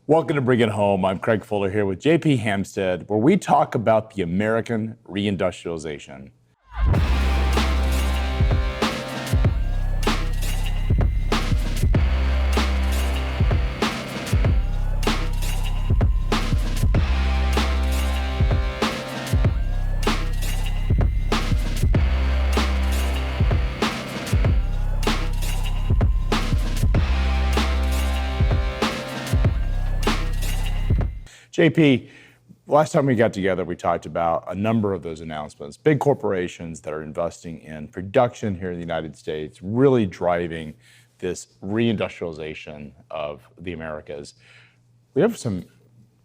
Welcome to Bring It Home. I'm Craig Fuller here with JP Hampstead, where we talk about the American reindustrialization. JP, last time we got together, we talked about a number of those announcements, big corporations that are investing in production here in the United States, really driving this reindustrialization of the Americas. We have some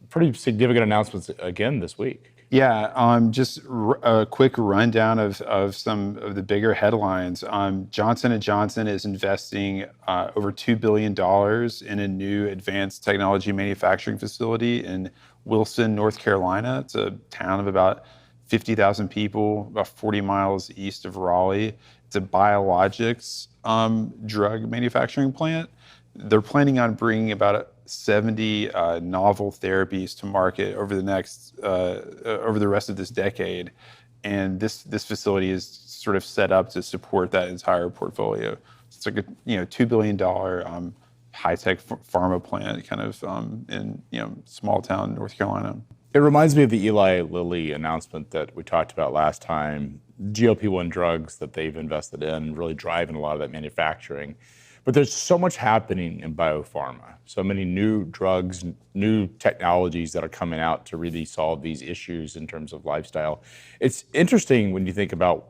pretty significant announcements again this week. Yeah, just a quick rundown of some of the bigger headlines. Johnson & Johnson is investing over $2 billion in a new advanced technology manufacturing facility in Wilson, North Carolina. It's a town of about 50,000 people, about 40 miles east of Raleigh. It's a biologics drug manufacturing plant. They're planning on bringing about 70 novel therapies to market over the rest of this decade, and this facility is sort of set up to support that entire portfolio. It's like a $2 billion high-tech pharma plant, kind of in small town North Carolina. It reminds me of the Eli Lilly announcement that we talked about last time. GLP-1 drugs that they've invested in, really driving a lot of that manufacturing. But there's so much happening in biopharma, so many new drugs, new technologies that are coming out to really solve these issues in terms of lifestyle. It's interesting when you think about,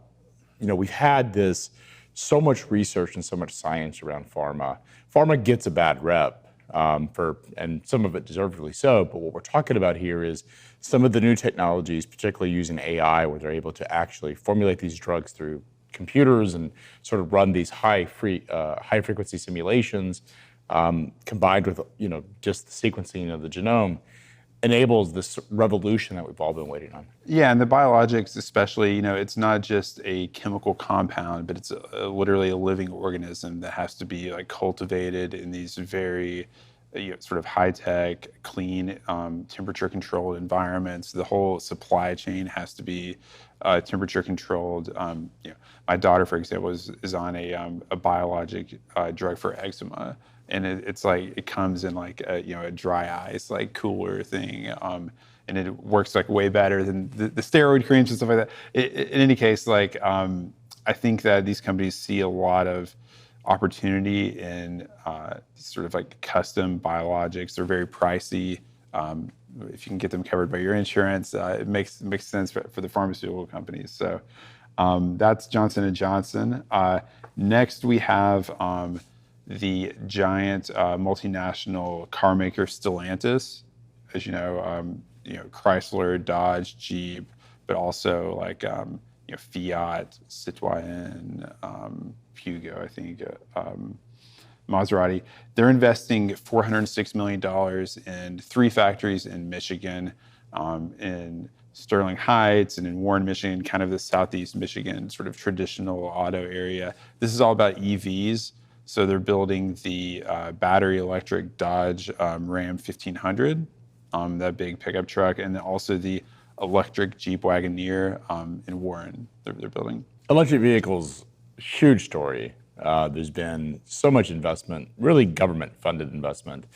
we've had this so much research and so much science around pharma. Pharma gets a bad rep, and some of it deservedly so, but what we're talking about here is some of the new technologies, particularly using AI, where they're able to actually formulate these drugs through computers and sort of run these high frequency simulations, combined with just the sequencing of the genome, enables this revolution that we've all been waiting on. Yeah, and the biologics especially, it's not just a chemical compound, but it's literally a living organism that has to be cultivated in these very sort of high-tech, clean, temperature-controlled environments. The whole supply chain has to be temperature-controlled. My daughter, for example, is on a biologic drug for eczema, and it comes in a dry ice, cooler thing, and it works way better than the steroid creams and stuff like that. In any case, I think that these companies see a lot of opportunity in sort of custom biologics. They're very pricey. If you can get them covered by your insurance, it makes sense for the pharmaceutical companies. So that's Johnson & Johnson. Next, we have the giant multinational car maker Stellantis. As you know, Chrysler, Dodge, Jeep, but also Fiat, Citroën, Pugo, I think, Maserati. They're investing $406 million in 3 factories in Michigan, in Sterling Heights and in Warren, Michigan, kind of the southeast Michigan sort of traditional auto area. This is all about EVs. So they're building the battery electric Dodge Ram 1500, that big pickup truck, and then also the electric Jeep Wagoneer in Warren they're building. Electric vehicles, huge story. There's been so much investment, really government-funded investment.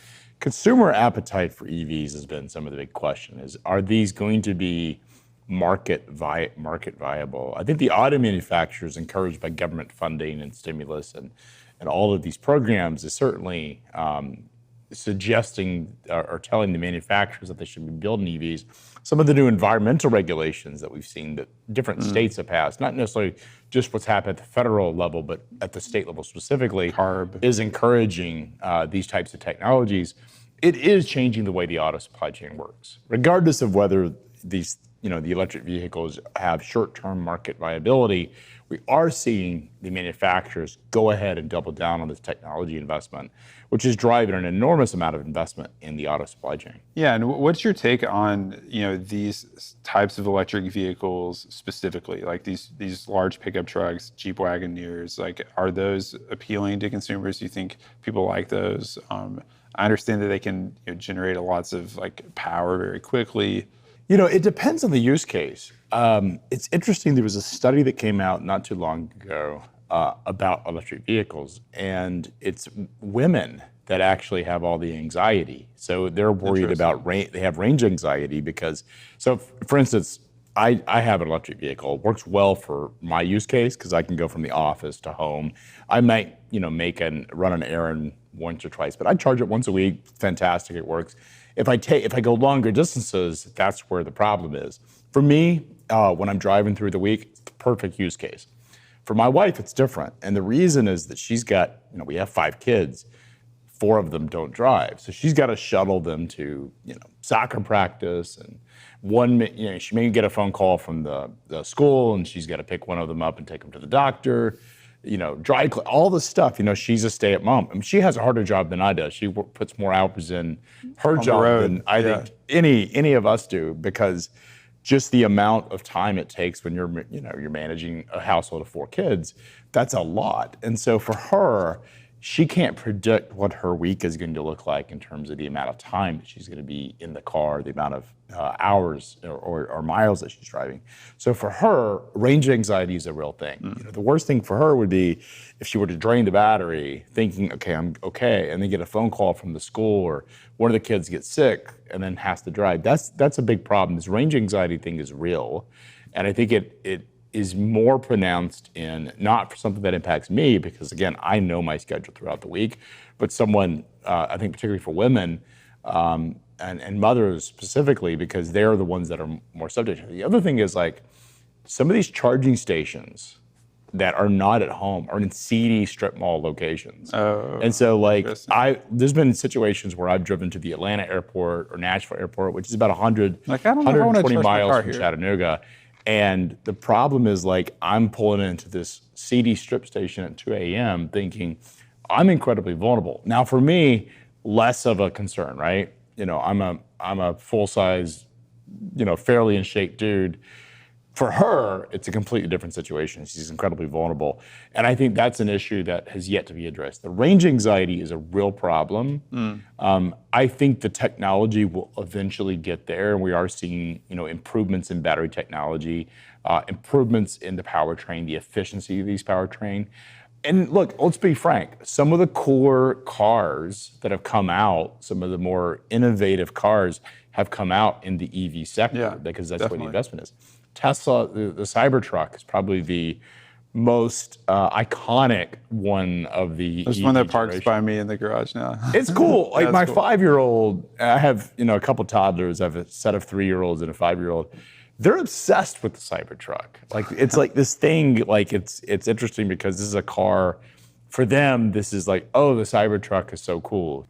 Consumer appetite for EVs has been some of the big questions. Are these going to be market viable? I think the auto manufacturers, encouraged by government funding and stimulus and all of these programs, is certainly suggesting or telling the manufacturers that they should be building EVs. Some of the new environmental regulations that we've seen that different states have passed, not necessarily just what's happened at the federal level, but at the state level specifically, CARB is encouraging these types of technologies. It is changing the way the auto supply chain works, regardless of whether these, the electric vehicles have short-term market viability. We are seeing the manufacturers go ahead and double down on this technology investment, which is driving an enormous amount of investment in the auto supply chain. Yeah, and what's your take on these types of electric vehicles specifically, like these large pickup trucks, Jeep Wagoneers? Are those appealing to consumers? Do you think people like those? I understand that they can generate lots of like power very quickly. It depends on the use case. It's interesting. There was a study that came out not too long ago about electric vehicles, and it's women that actually have all the anxiety. So they're worried about they have range anxiety because, for instance, I have an electric vehicle. It works well for my use case because I can go from the office to home. I might, run an errand once or twice, but I charge it once a week. Fantastic, it works. If I go longer distances, that's where the problem is. For me, when I'm driving through the week, it's the perfect use case. For my wife, it's different, and the reason is that she's got, we have 5 kids. 4 of them don't drive, so she's got to shuttle them to, soccer practice, and she may get a phone call from the school, and she's got to pick one of them up and take them to the doctor. Dry clean, all this stuff. She's a stay-at-home mom. I mean, she has a harder job than I do. She puts more hours in her job than I think any of us do, because just the amount of time it takes when you're managing a household of 4 kids, that's a lot. And so for her, she can't predict what her week is going to look like in terms of the amount of time that she's going to be in the car, the amount of hours or miles that she's driving. So for her, range anxiety is a real thing. The worst thing for her would be if she were to drain the battery thinking, okay, I'm okay, and then get a phone call from the school or one of the kids gets sick and then has to drive. That's a big problem. This range anxiety thing is real. And I think it is more pronounced in, not for something that impacts me, because again, I know my schedule throughout the week, but someone, I think particularly for women, and mothers specifically, because they're the ones that are more subject. The other thing is like, some of these charging stations that are not at home are in seedy strip mall locations. Oh, and so like, there's been situations where I've driven to the Atlanta airport or Nashville airport, which is about 120 miles from Chattanooga. And the problem is like, I'm pulling into this seedy strip station at 2 a.m. thinking I'm incredibly vulnerable. Now for me, less of a concern, right? I'm a full-size, fairly in shape dude. For her, it's a completely different situation. She's incredibly vulnerable. And I think that's an issue that has yet to be addressed. The range anxiety is a real problem. I think the technology will eventually get there, and we are seeing, improvements in battery technology, improvements in the powertrain, the efficiency of these powertrain. And look, let's be frank, some of the cooler cars that have come out, some of the more innovative cars have come out in the EV sector, because that's where the investment is. Tesla, the Cybertruck is probably the most iconic one of the There's EV one that parks generation. by me in the garage now. It's cool. Like my cool. 5-year-old, I have a couple toddlers. I have a set of 3-year-olds and a 5-year-old. They're obsessed with the Cybertruck. Like it's like this thing. Like it's interesting because this is a car. For them, this is like, oh, the Cybertruck is so cool.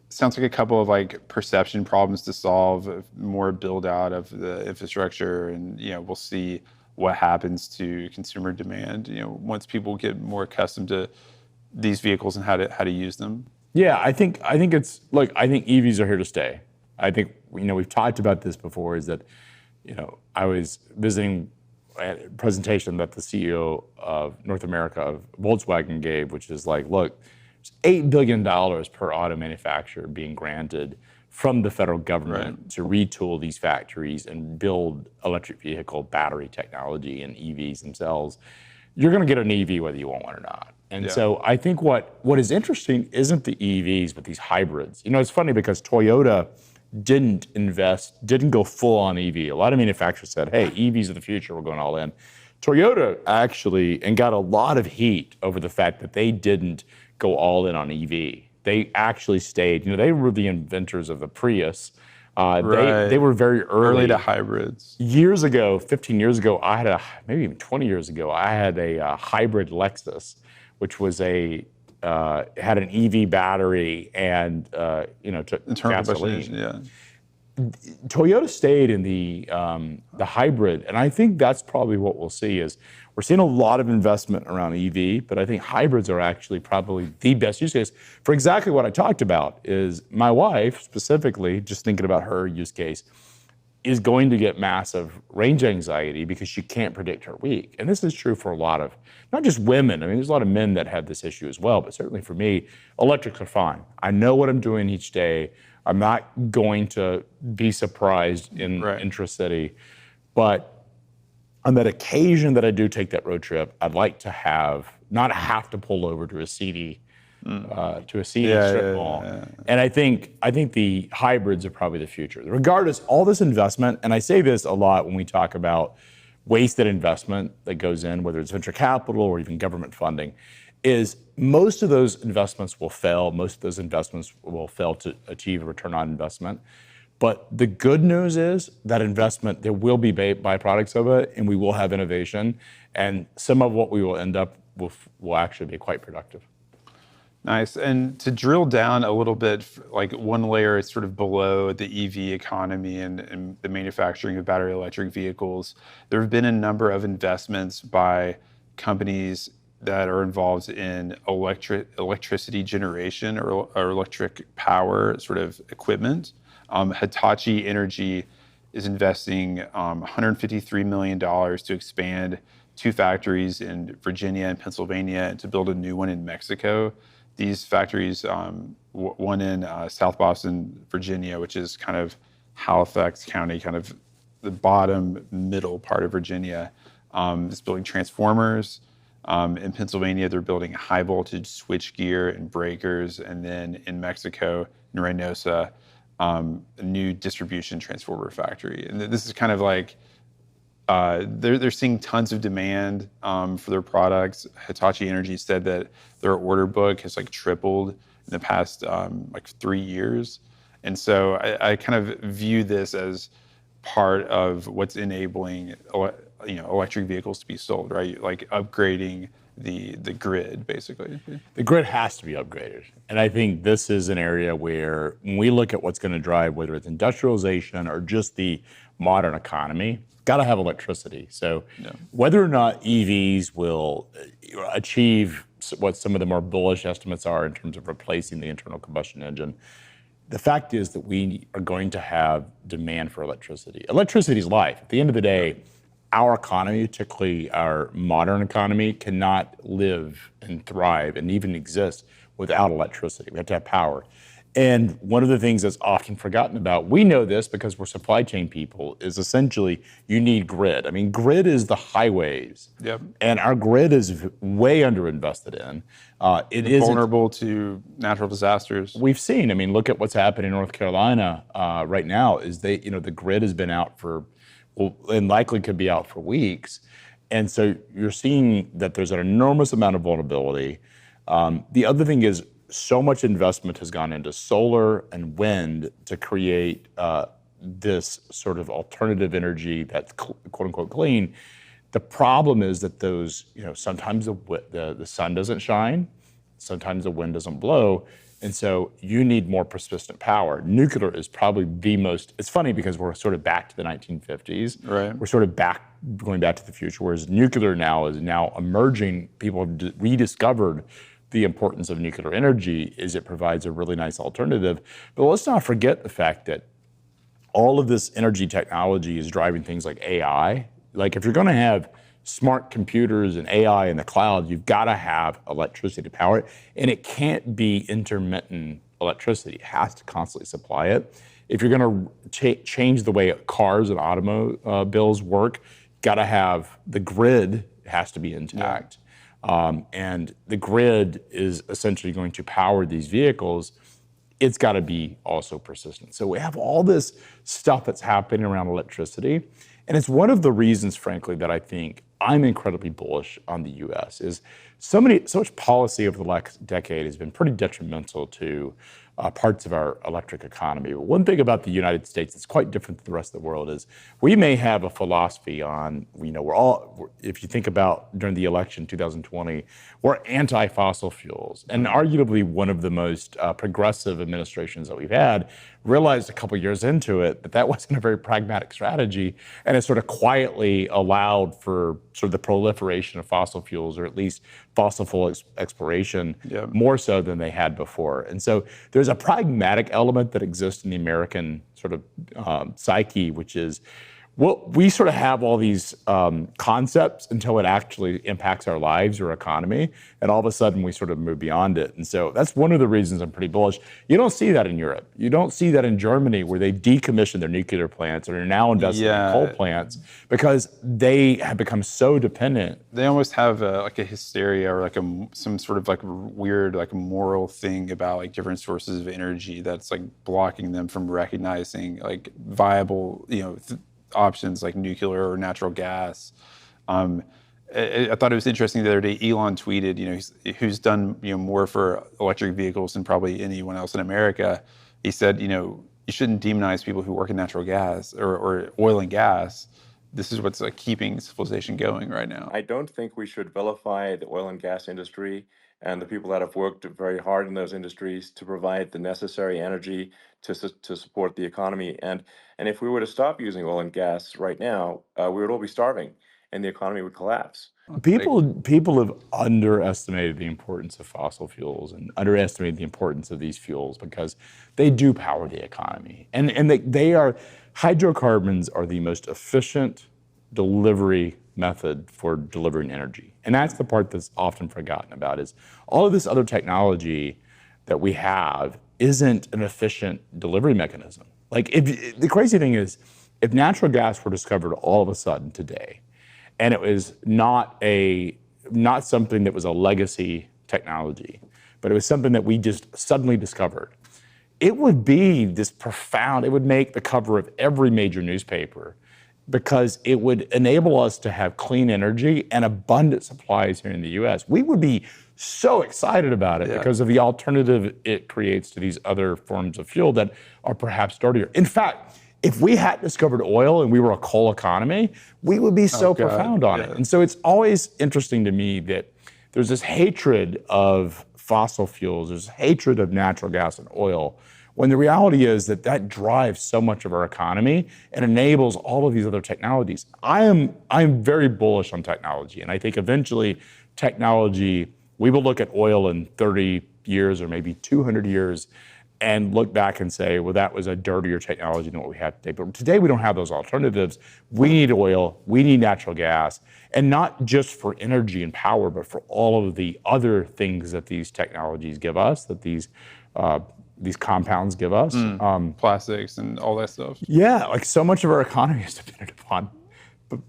Sounds like a couple of like perception problems to solve, more build out of the infrastructure, and we'll see what happens to consumer demand. Once people get more accustomed to these vehicles and how to use them. Yeah, I think it's like, I think EVs are here to stay. I think we've talked about this before. Is that I was visiting a presentation that the CEO of North America of Volkswagen gave, which is like, look, there's $8 billion per auto manufacturer being granted from the federal government to retool these factories and build electric vehicle battery technology and EVs themselves. You're going to get an EV whether you want one or not. And so I think what is interesting isn't the EVs, but these hybrids. It's funny because Toyota didn't go full on EV. A lot of manufacturers said, hey, EVs are the future, we're going all in. Toyota actually, and got a lot of heat over the fact that they didn't go all in on EV. They actually stayed, they were the inventors of the Prius. They were very early to hybrids. Years ago, 15 years ago, maybe even 20 years ago, I had a hybrid Lexus, which was had an EV battery and took gasoline. Toyota stayed in the hybrid, and I think that's probably what we'll see. Is we're seeing a lot of investment around EV, but I think hybrids are actually probably the best use case for exactly what I talked about. Is my wife specifically, just thinking about her use case, is going to get massive range anxiety because you can't predict her week. And this is true for a lot of, not just women. I mean, there's a lot of men that have this issue as well, but certainly for me, electrics are fine. I know what I'm doing each day. I'm not going to be surprised in intra-city. But on that occasion that I do take that road trip, I'd like to not have to pull over to a seedy strip mall. And I think the hybrids are probably the future. Regardless, all this investment, and I say this a lot when we talk about wasted investment that goes in, whether it's venture capital or even government funding, is most of those investments will fail. Most of those investments will fail to achieve a return on investment. But the good news is that investment, there will be byproducts of it, and we will have innovation. And some of what we will end up with will actually be quite productive. Nice. And to drill down a little bit, like one layer is sort of below the EV economy and the manufacturing of battery electric vehicles, there have been a number of investments by companies that are involved in electricity generation or electric power sort of equipment. Hitachi Energy is investing $153 million to expand 2 factories in Virginia and Pennsylvania and to build a new one in Mexico. These factories, one in South Boston, Virginia, which is kind of Halifax County, kind of the bottom middle part of Virginia, is building transformers. In Pennsylvania, they're building high voltage switchgear and breakers. And then in Mexico, in Reynosa, a new distribution transformer factory. And this is kind of like, they're seeing tons of demand for their products. Hitachi Energy said that their order book has like tripled in the past like 3 years. And so I kind of view this as part of what's enabling electric vehicles to be sold, right? Like upgrading the grid, basically. The grid has to be upgraded. And I think this is an area where when we look at what's going to drive, whether it's industrialization or just the modern economy, got to have electricity. So whether or not EVs will achieve what some of the more bullish estimates are in terms of replacing the internal combustion engine, the fact is that we are going to have demand for electricity. Electricity is life. At the end of the day, our economy, particularly our modern economy, cannot live and thrive and even exist without electricity. We have to have power. And one of the things that's often forgotten about, we know this because we're supply chain people, is essentially you need grid. I mean, grid is the highways. Yep. And our grid is way underinvested in. It is vulnerable to natural disasters. We've seen, I mean, look at what's happening in North Carolina right now, is the grid has been out for, and likely could be out for weeks. And so you're seeing that there's an enormous amount of vulnerability. The other thing is, so much investment has gone into solar and wind to create this sort of alternative energy that's quote unquote clean. The problem is that those, sometimes the sun doesn't shine, sometimes the wind doesn't blow, and so you need more persistent power. Nuclear is probably the most, it's funny because we're sort of back to the 1950s. Right. We're sort of going back to the future, whereas nuclear now is emerging. People have rediscovered the importance of nuclear energy is it provides a really nice alternative. But let's not forget the fact that all of this energy technology is driving things like AI. Like if you're going to have smart computers and AI in the cloud, you've got to have electricity to power it. And it can't be intermittent electricity. It has to constantly supply it. If you're going to change the way cars and automobiles work, got to have the grid has to be intact. Yeah. And the grid is essentially going to power these vehicles. It's got to be also persistent. So we have all this stuff that's happening around electricity. And it's one of the reasons, frankly, that I think I'm incredibly bullish on the US is so much policy over the last decade has been pretty detrimental to parts of our electric economy. But one thing about the United States that's quite different than the rest of the world is we may have a philosophy on, if you think about during the election 2020, we're anti-fossil fuels. And arguably one of the most progressive administrations that we've had realized a couple years into it that that wasn't a very pragmatic strategy, and it sort of quietly allowed for sort of the proliferation of fossil fuels, or at least fossil fuel exploration, more so than they had before. And so there's a pragmatic element that exists in the American sort of psyche, which is, well, we sort of have all these concepts until it actually impacts our lives or economy, and all of a sudden we sort of move beyond it. And so that's one of the reasons I'm pretty bullish. You don't see that in Europe. You don't see that in Germany, where they decommissioned their nuclear plants and are now investing in coal plants because they have become so dependent. They almost have like a hysteria, or like some sort of like weird like moral thing about like different sources of energy that's like blocking them from recognizing like viable, options like nuclear or natural gas. I thought it was interesting the other day, Elon tweeted, who's done more for electric vehicles than probably anyone else in America. He said, you shouldn't demonize people who work in natural gas or oil and gas. This is what's like keeping civilization going right now. I don't think we should vilify the oil and gas industry and the people that have worked very hard in those industries to provide the necessary energy to support the economy. And if we were to stop using oil and gas right now, we would all be starving and the economy would collapse. People have underestimated the importance of fossil fuels and underestimated the importance of these fuels because they do power the economy. And hydrocarbons are the most efficient delivery method for delivering energy. And that's the part that's often forgotten about, is all of this other technology that we have isn't an efficient delivery mechanism. Like, the crazy thing is, if natural gas were discovered all of a sudden today, and it was not something that was a legacy technology, but it was something that we just suddenly discovered, it would be this profound, it would make the cover of every major newspaper, because it would enable us to have clean energy and abundant supplies here in the US. We would be so excited about it because of the alternative it creates to these other forms of fuel that are perhaps dirtier. In fact, if we hadn't discovered oil and we were a coal economy, we would be so profound on it. And so it's always interesting to me that there's this hatred of fossil fuels, there's hatred of natural gas and oil, when the reality is that drives so much of our economy and enables all of these other technologies. I'm very bullish on technology, and I think eventually technology, we will look at oil in 30 years or maybe 200 years and look back and say, well, that was a dirtier technology than what we have today. But today we don't have those alternatives. We need oil, we need natural gas, and not just for energy and power, but for all of the other things that these technologies give us, that these compounds give us. Plastics and all that stuff. Yeah, like so much of our economy is dependent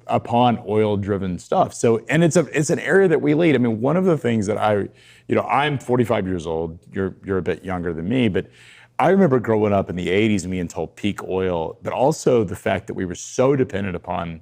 upon oil-driven stuff. So, and it's an area that we lead. I mean, one of the things that I'm 45 years old. You're a bit younger than me, but I remember growing up in the 80s and being told peak oil, but also the fact that we were so dependent upon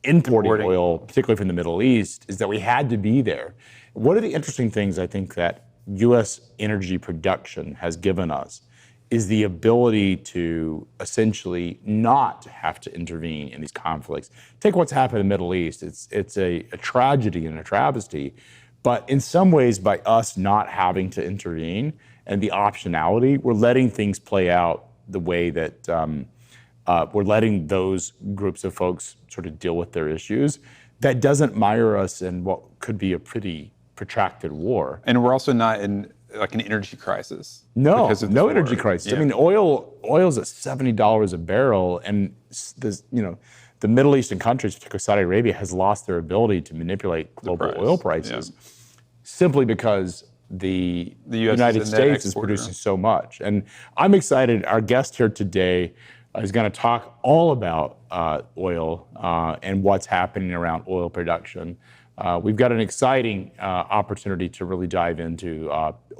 importing oil, particularly from the Middle East, is that we had to be there. One of the interesting things I think that U.S. energy production has given us is the ability to essentially not have to intervene in these conflicts. Take what's happened in the Middle East. It's a tragedy and a travesty, but in some ways, by us not having to intervene and the optionality, we're letting things play out the way that we're letting those groups of folks sort of deal with their issues. That doesn't mire us in what could be a pretty protracted war. And we're also not in like an energy crisis. No energy crisis. Yeah. I mean, oil's at $70 a barrel, and the Middle Eastern countries, particularly Saudi Arabia, has lost their ability to manipulate global oil prices simply because the United States is producing so much. And I'm excited. Our guest here today is going to talk all about oil and what's happening around oil production. We've got an exciting opportunity to really dive into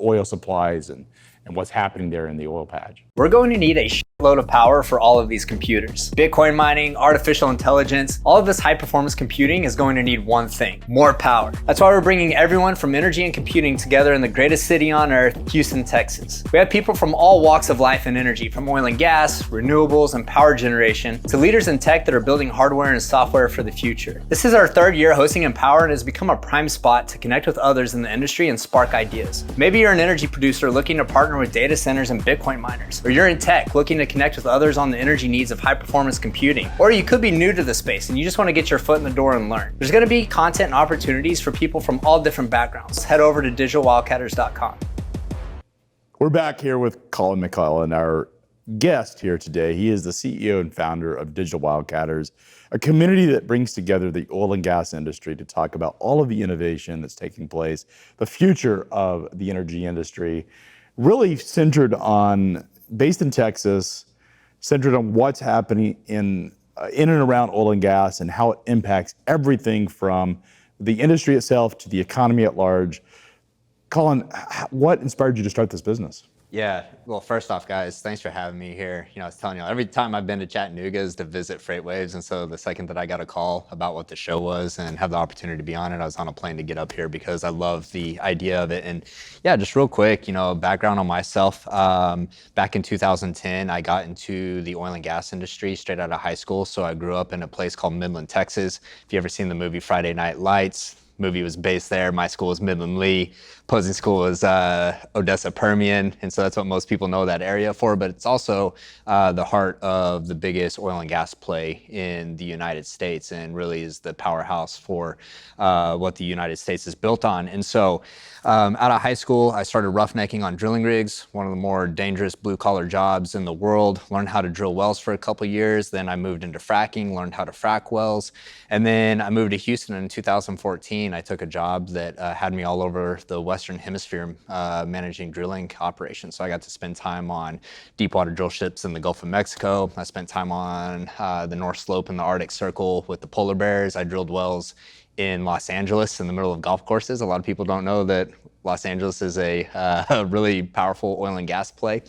oil supplies and what's happening there in the oil patch. We're going to need a shitload of power for all of these computers. Bitcoin mining, artificial intelligence, all of this high performance computing is going to need one thing: more power. That's why we're bringing everyone from energy and computing together in the greatest city on earth, Houston, Texas. We have people from all walks of life and energy, from oil and gas, renewables, and power generation, to leaders in tech that are building hardware and software for the future. This is our third year hosting Empower and has become a prime spot to connect with others in the industry and spark ideas. Maybe you're an energy producer looking to partner with data centers and Bitcoin miners, or you're in tech looking to connect with others on the energy needs of high performance computing. Or you could be new to the space and you just want to get your foot in the door and learn. There's going to be content and opportunities for people from all different backgrounds. Head over to digitalwildcatters.com. We're back here with Collin McLelland, our guest here today. He is the CEO and founder of Digital Wildcatters, a community that brings together the oil and gas industry to talk about all of the innovation that's taking place, the future of the energy industry, really based in Texas, centered on what's happening in and around oil and gas and how it impacts everything from the industry itself to the economy at large. Collin, what inspired you to start this business? Yeah, well, first off, guys, thanks for having me here. I was telling you, every time I've been to Chattanooga is to visit FreightWaves, and so the second that I got a call about what the show was and have the opportunity to be on it, I was on a plane to get up here because I love the idea of it. And yeah, just real quick, background on myself. Back in 2010, I got into the oil and gas industry straight out of high school. So I grew up in a place called Midland, Texas. If you ever seen the movie Friday Night Lights, movie was based there. My school was Midland Lee. Opposing school was Odessa Permian, and so that's what most people know that area for. But it's also the heart of the biggest oil and gas play in the United States, and really is the powerhouse for what the United States is built on. And so out of high school, I started roughnecking on drilling rigs, one of the more dangerous blue-collar jobs in the world. Learned how to drill wells for a couple years. Then I moved into fracking, learned how to frack wells. And then I moved to Houston in 2014. I took a job that had me all over the Western Hemisphere managing drilling operations. So I got to spend time on deep water drill ships in the Gulf of Mexico. I spent time on the North Slope in the Arctic Circle with the polar bears. I drilled wells in Los Angeles in the middle of golf courses. A lot of people don't know that Los Angeles is a really powerful oil and gas play,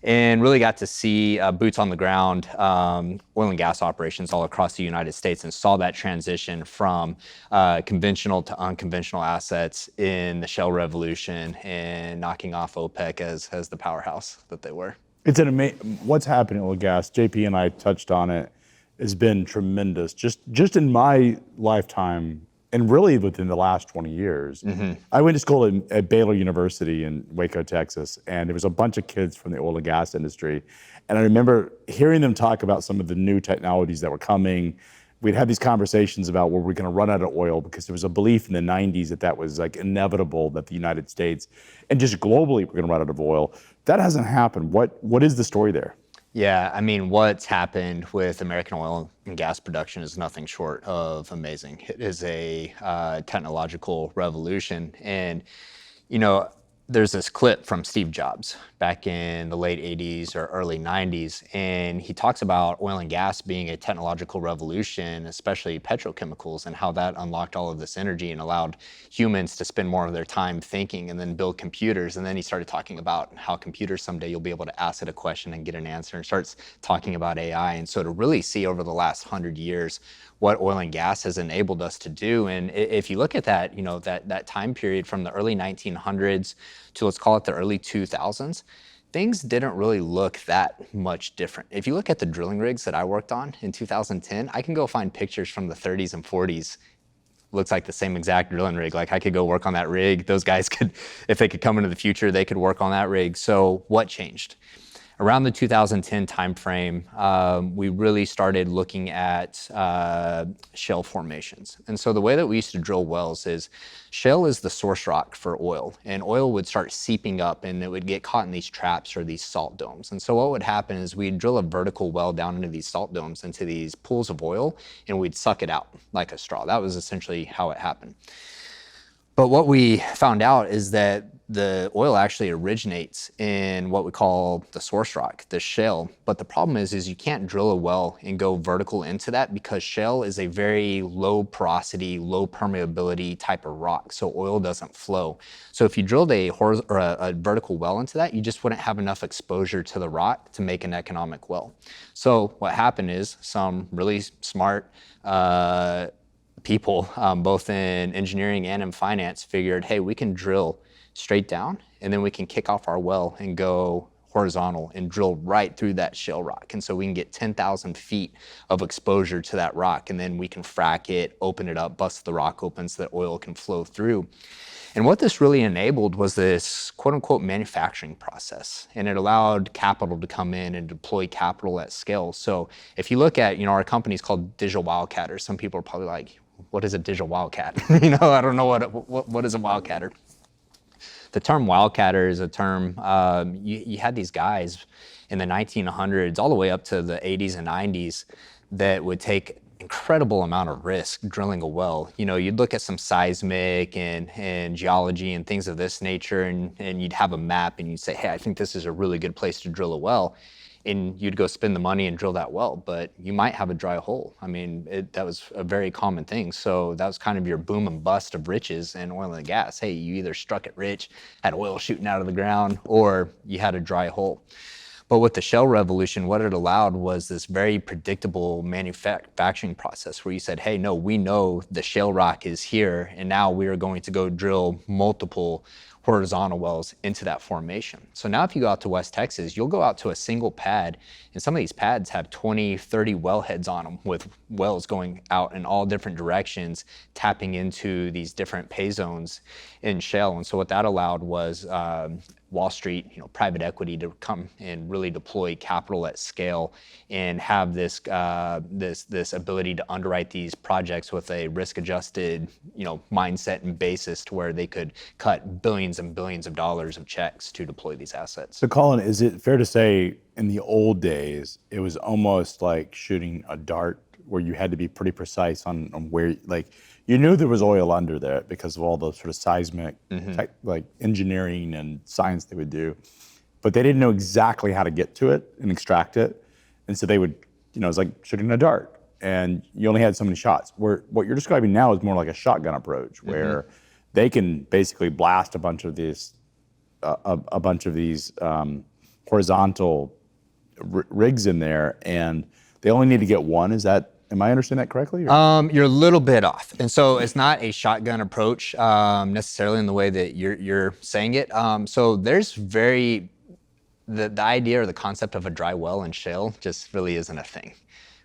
and really got to see boots on the ground oil and gas operations all across the United States, and saw that transition from conventional to unconventional assets in the shale revolution and knocking off OPEC as the powerhouse that they were. It's what's happening with gas. JP and I touched on it. Has been tremendous. Just in my lifetime, and really within the last 20 years. Mm-hmm. I went to school at Baylor University in Waco, Texas, and there was a bunch of kids from the oil and gas industry. And I remember hearing them talk about some of the new technologies that were coming. We'd have these conversations about were we going to run out of oil, because there was a belief in the 90s that was like inevitable, that the United States and just globally we're going to run out of oil. That hasn't happened. What is the story there? Yeah, I mean, what's happened with American oil and gas production is nothing short of amazing. It is a technological revolution. And, there's this clip from Steve Jobs back in the late 80s or early 90s, and he talks about oil and gas being a technological revolution, especially petrochemicals, and how that unlocked all of this energy and allowed humans to spend more of their time thinking and then build computers. And then he started talking about how computers someday you'll be able to ask it a question and get an answer, and starts talking about AI. And so to really see over the last 100 years what oil and gas has enabled us to do. And if you look at that, that time period from the early 1900s to, let's call it, the early 2000s, things didn't really look that much different. If you look at the drilling rigs that I worked on in 2010, I can go find pictures from the 30s and 40s. Looks like the same exact drilling rig. Like, I could go work on that rig. Those guys could, if they could come into the future, they could work on that rig. So what changed? Around the 2010 timeframe, we really started looking at shale formations. And so the way that we used to drill wells is, shale is the source rock for oil, and oil would start seeping up and it would get caught in these traps or these salt domes. And so what would happen is we'd drill a vertical well down into these salt domes, into these pools of oil, and we'd suck it out like a straw. That was essentially how it happened. But what we found out is that the oil actually originates in what we call the source rock, the shale. But the problem is you can't drill a well and go vertical into that, because shale is a very low porosity, low permeability type of rock. So oil doesn't flow. So if you drilled a vertical well into that, you just wouldn't have enough exposure to the rock to make an economic well. So what happened is some really smart people, both in engineering and in finance, figured, hey, we can drill straight down, and then we can kick off our well and go horizontal and drill right through that shale rock. And so we can get 10,000 feet of exposure to that rock, and then we can frack it, open it up, bust the rock open so that oil can flow through. And what this really enabled was this quote unquote manufacturing process. And it allowed capital to come in and deploy capital at scale. So if you look at, our company's called Digital Wildcatter. Some people are probably like, what is a digital wildcat? I don't know what is a wildcatter. The term wildcatter is a term, you had these guys in the 1900s all the way up to the 80s and 90s that would take incredible amount of risk drilling a well. You'd look at some seismic and geology and things of this nature, and you'd have a map and you'd say, hey, I think this is a really good place to drill a well. And you'd go spend the money and drill that well, but you might have a dry hole. That was a very common thing. So that was kind of your boom and bust of riches in oil and gas. Hey, you either struck it rich, had oil shooting out of the ground, or you had a dry hole. But with the shale revolution, what it allowed was this very predictable manufacturing process where you said, hey, no, we know the shale rock is here, and now we are going to go drill multiple horizontal wells into that formation. So now if you go out to West Texas, you'll go out to a single pad, and some of these pads have 20, 30 wellheads on them with wells going out in all different directions, tapping into these different pay zones in shale. And so what that allowed was Wall Street, private equity to come and really deploy capital at scale and have this ability to underwrite these projects with a risk-adjusted, mindset and basis to where they could cut billions and billions of dollars of checks to deploy these assets. So Collin, is it fair to say in the old days, it was almost like shooting a dart where you had to be pretty precise on where, like, you knew there was oil under there because of all the sort of seismic, like engineering and science they would do, but they didn't know exactly how to get to it and extract it. And so they would, it was like shooting a dart and you only had so many shots. Where what you're describing now is more like a shotgun approach where they can basically blast a bunch of these, horizontal rigs in there, and they only need to get one. Am I understanding that correctly? You're a little bit off. And so it's not a shotgun approach necessarily in the way that you're saying it. So there's the idea or the concept of a dry well in shale just really isn't a thing.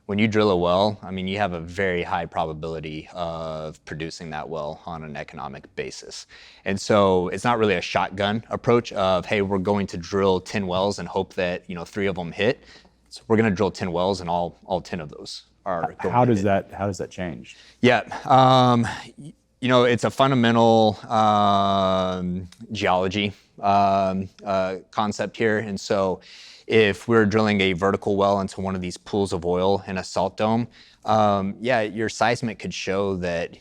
When you drill a well, you have a very high probability of producing that well on an economic basis. And so it's not really a shotgun approach of, hey, we're going to drill 10 wells and hope that, 3 of them hit. So we're going to drill 10 wells and all 10 of those are going how does that change? Yeah, it's a fundamental geology concept here. And so if we're drilling a vertical well into one of these pools of oil in a salt dome, your seismic could show that,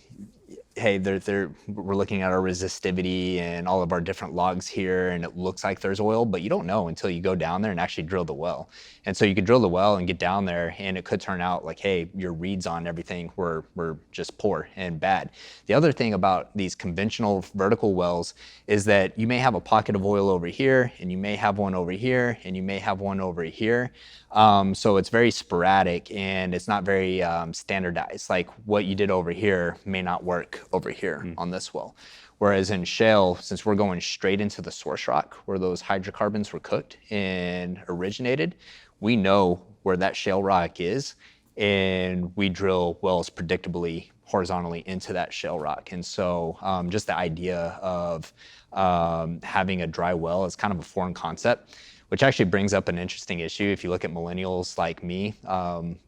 hey, we're looking at our resistivity and all of our different logs here, and it looks like there's oil, but you don't know until you go down there and actually drill the well. And so you could drill the well and get down there, and it could turn out like, hey, your reads on everything were just poor and bad. The other thing about these conventional vertical wells is that you may have a pocket of oil over here, and you may have one over here, and you may have one over here. So it's very sporadic, and it's not very standardized. Like what you did over here may not work over here on this well. Whereas in shale, since we're going straight into the source rock where those hydrocarbons were cooked and originated, we know where that shale rock is, and we drill wells predictably horizontally into that shale rock. And so just the idea of having a dry well is kind of a foreign concept, which actually brings up an interesting issue. If you look at millennials like me,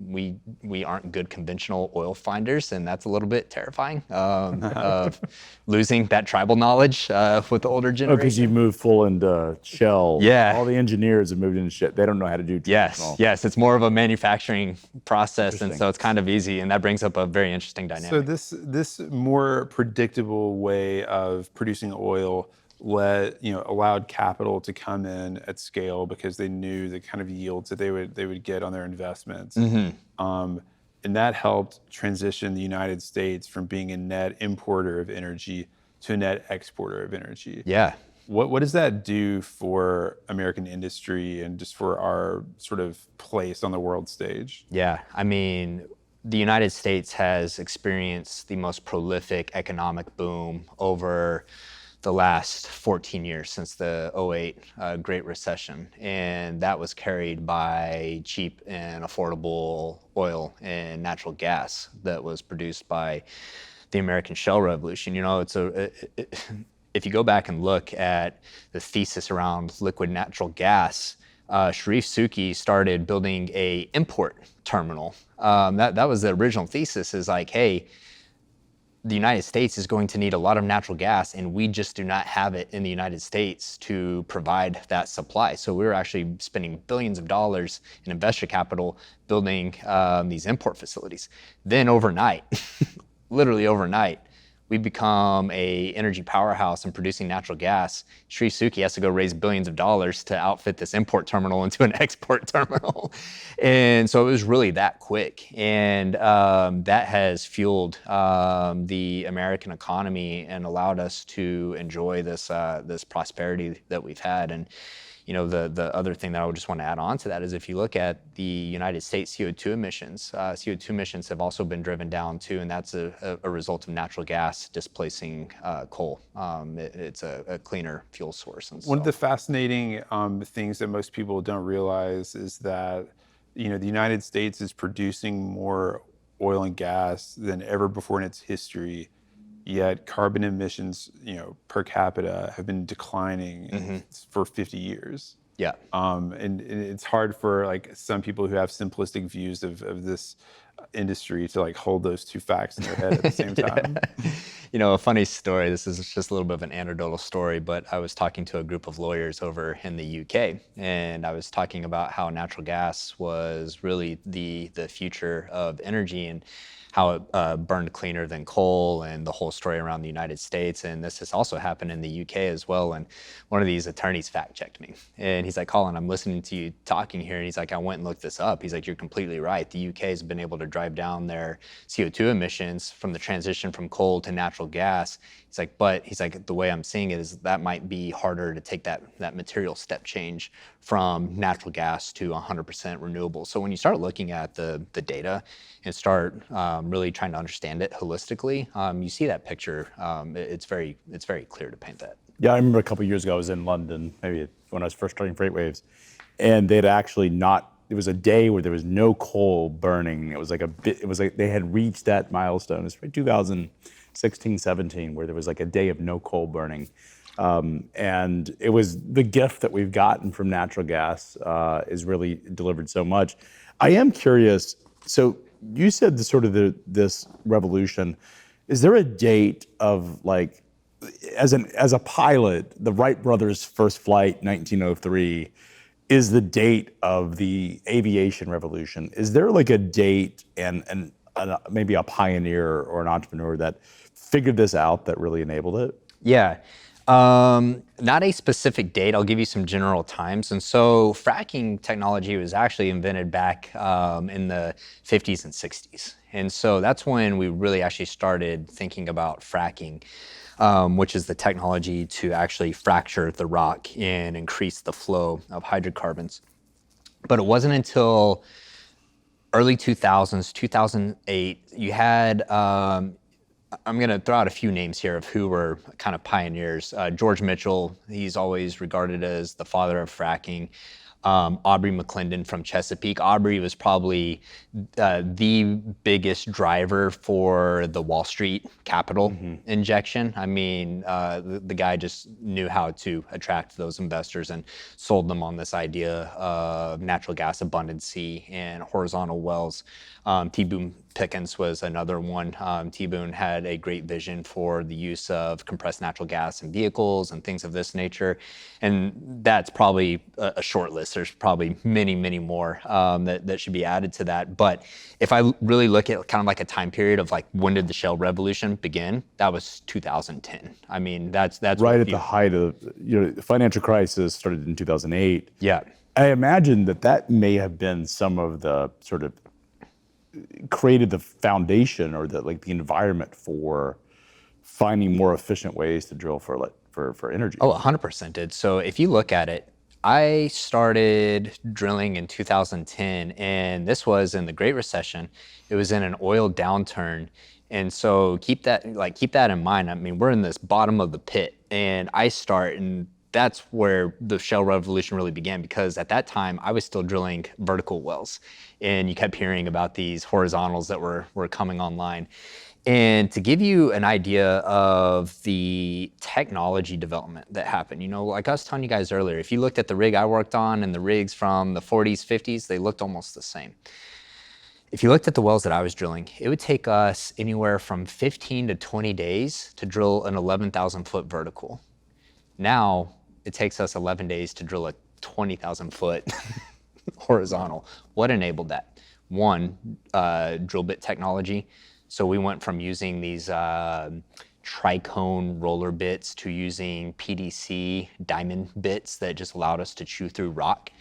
we aren't good conventional oil finders, and that's a little bit terrifying of losing that tribal knowledge with the older generation. Because you moved full into shell. Yeah. All the engineers have moved into shit. They don't know how to do traditional. Yes, it's more of a manufacturing process, and so it's kind of easy, and that brings up a very interesting dynamic. So this more predictable way of producing oil allowed capital to come in at scale because they knew the kind of yields that they would get on their investments. And that helped transition the United States from being a net importer of energy to a net exporter of energy. Yeah. What does that do for American industry and just for our sort of place on the world stage? Yeah, the United States has experienced the most prolific economic boom over the last 14 years since the '08 Great Recession. And that was carried by cheap and affordable oil and natural gas that was produced by the American Shale Revolution. If you go back and look at the thesis around liquid natural gas, Sharif Suki started building a import terminal. That was the original thesis, is like, hey, the United States is going to need a lot of natural gas, and we just do not have it in the United States to provide that supply. So we were actually spending billions of dollars in investor capital building these import facilities. Then overnight, literally overnight, we become a energy powerhouse in producing natural gas. Sharif Suki has to go raise billions of dollars to outfit this import terminal into an export terminal. And so it was really that quick. And that has fueled the American economy and allowed us to enjoy this prosperity that we've had. And the other thing that I would just want to add on to that is, if you look at the United States CO2 emissions, CO2 emissions have also been driven down too, and that's a result of natural gas displacing coal. It's a cleaner fuel source. And one of the fascinating things that most people don't realize is that the United States is producing more oil and gas than ever before in its history. Yet carbon emissions, per capita have been declining for 50 years. Yeah. And it's hard for some people who have simplistic views of this industry to hold those two facts in their head at the same time. A funny story, this is just a little bit of an anecdotal story, but I was talking to a group of lawyers over in the UK, and I was talking about how natural gas was really the future of energy, and how it burned cleaner than coal, and the whole story around the United States. And this has also happened in the UK as well. And one of these attorneys fact checked me. And he's like, Collin, I'm listening to you talking here. And he's like, I went and looked this up. He's like, you're completely right. The UK has been able to drive down their CO2 emissions from the transition from coal to natural gas. He's like, but he's like, the way I'm seeing it is that might be harder to take that material step change from natural gas to 100% renewable. So when you start looking at the data and start really trying to understand it holistically, you see that picture. It's very clear to paint that. Yeah, I remember a couple of years ago I was in London, maybe when I was first starting FreightWaves, and they'd actually it was a day where there was no coal burning. It was like they had reached that milestone. It was 2016, 17, where there was a day of no coal burning. And it was the gift that we've gotten from natural gas is really delivered so much. I am curious, so you said this revolution, is there a date of as a pilot, the Wright brothers' first flight, 1903, is the date of the aviation revolution? Is there a date and maybe a pioneer or an entrepreneur that figured this out that really enabled it? Yeah. Not a specific date. I'll give you some general times. And so fracking technology was actually invented back in the 50s and 60s. And so that's when we really actually started thinking about fracking, which is the technology to actually fracture the rock and increase the flow of hydrocarbons. But it wasn't until early 2000s, 2008, you had I'm going to throw out a few names here of who were kind of pioneers. George Mitchell, he's always regarded as the father of fracking. Aubrey McClendon from Chesapeake. Aubrey was probably the biggest driver for the Wall Street capital injection. I mean, the guy just knew how to attract those investors and sold them on this idea of natural gas abundancy and horizontal wells. T. Boone Pickens was another one. T. Boone had a great vision for the use of compressed natural gas in vehicles and things of this nature. And that's probably a short list. There's probably many, many more that should be added to that. But if I really look at kind of a time period of when did the Shale Revolution begin, that was 2010. I mean, that's right at the height of the financial crisis started in 2008. Yeah. I imagine that may have been some of the sort of created the foundation or the environment for finding more efficient ways to drill for energy. Oh, 100% did. So if you look at it, I started drilling in 2010, and this was in the Great Recession. It was in an oil downturn. And so keep that in mind. I mean, we're in this bottom of the pit, and that's where the shale revolution really began, because at that time I was still drilling vertical wells, and you kept hearing about these horizontals that were coming online. And to give you an idea of the technology development that happened, like I was telling you guys earlier, if you looked at the rig I worked on and the rigs from the 40s, 50s, they looked almost the same. If you looked at the wells that I was drilling, it would take us anywhere from 15 to 20 days to drill an 11,000 foot vertical. Now it takes us 11 days to drill a 20,000 foot horizontal. What enabled that? One, drill bit technology. So we went from using these tricone roller bits to using PDC diamond bits that just allowed us to chew through rock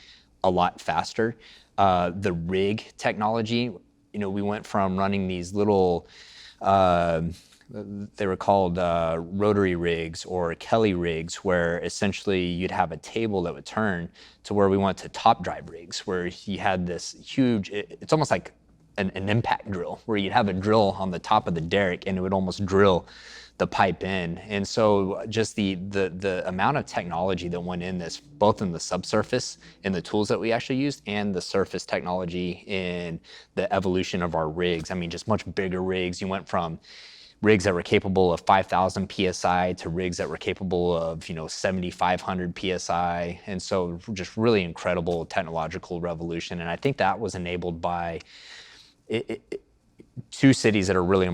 a lot faster. The rig technology, we went from running these little, they were called rotary rigs or Kelly rigs, where essentially you'd have a table that would turn, to where we went to top drive rigs, where you had this huge, it's almost like an impact drill, where you'd have a drill on the top of the derrick and it would almost drill the pipe in. And so just the amount of technology that went in this, both in the subsurface and the tools that we actually used, and the surface technology in the evolution of our rigs. I mean, just much bigger rigs. You went from rigs that were capable of 5,000 PSI to rigs that were capable of, 7,500 PSI. And so just really incredible technological revolution. And I think that was enabled by two cities that are really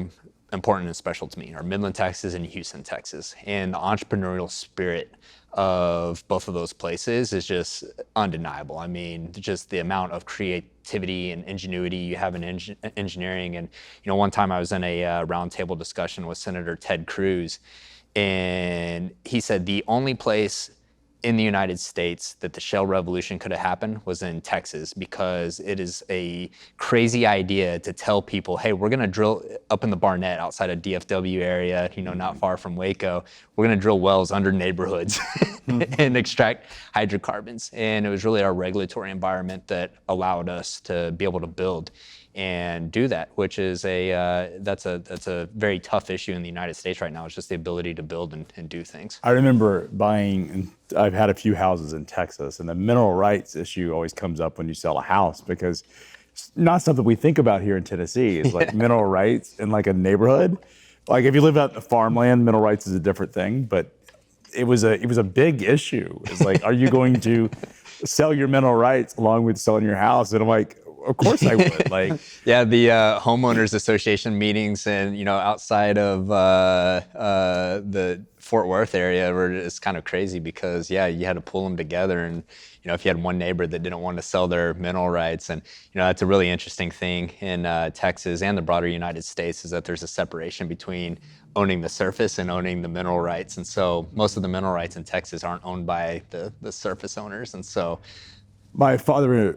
important and special to me, are Midland, Texas and Houston, Texas. And the entrepreneurial spirit of both of those places is just undeniable. I mean, just the amount of creativity and ingenuity you have in engineering. And, one time I was in a roundtable discussion with Senator Ted Cruz, and he said the only place in the United States that the shale revolution could have happened was in Texas, because it is a crazy idea to tell people, hey, we're gonna drill up in the Barnett outside of DFW area, not far from Waco, we're gonna drill wells under neighborhoods and extract hydrocarbons. And it was really our regulatory environment that allowed us to be able to build and do that, which is that's a very tough issue in the United States right now. It's just the ability to build and do things. I remember buying, I've had a few houses in Texas, and the mineral rights issue always comes up when you sell a house, because it's not something we think about here in Tennessee. It's like mineral rights in like a neighborhood. Like if you live out in the farmland, mineral rights is a different thing, but it was a big issue. It's like, are you going to sell your mineral rights along with selling your house? And I'm like, of course I would. Like, yeah, the homeowners association meetings and outside of the Fort Worth area were just kind of crazy, because you had to pull them together. And if you had one neighbor that didn't want to sell their mineral rights, and that's a really interesting thing in Texas and the broader United States, is that there's a separation between owning the surface and owning the mineral rights. And so most of the mineral rights in Texas aren't owned by the surface owners. And so my former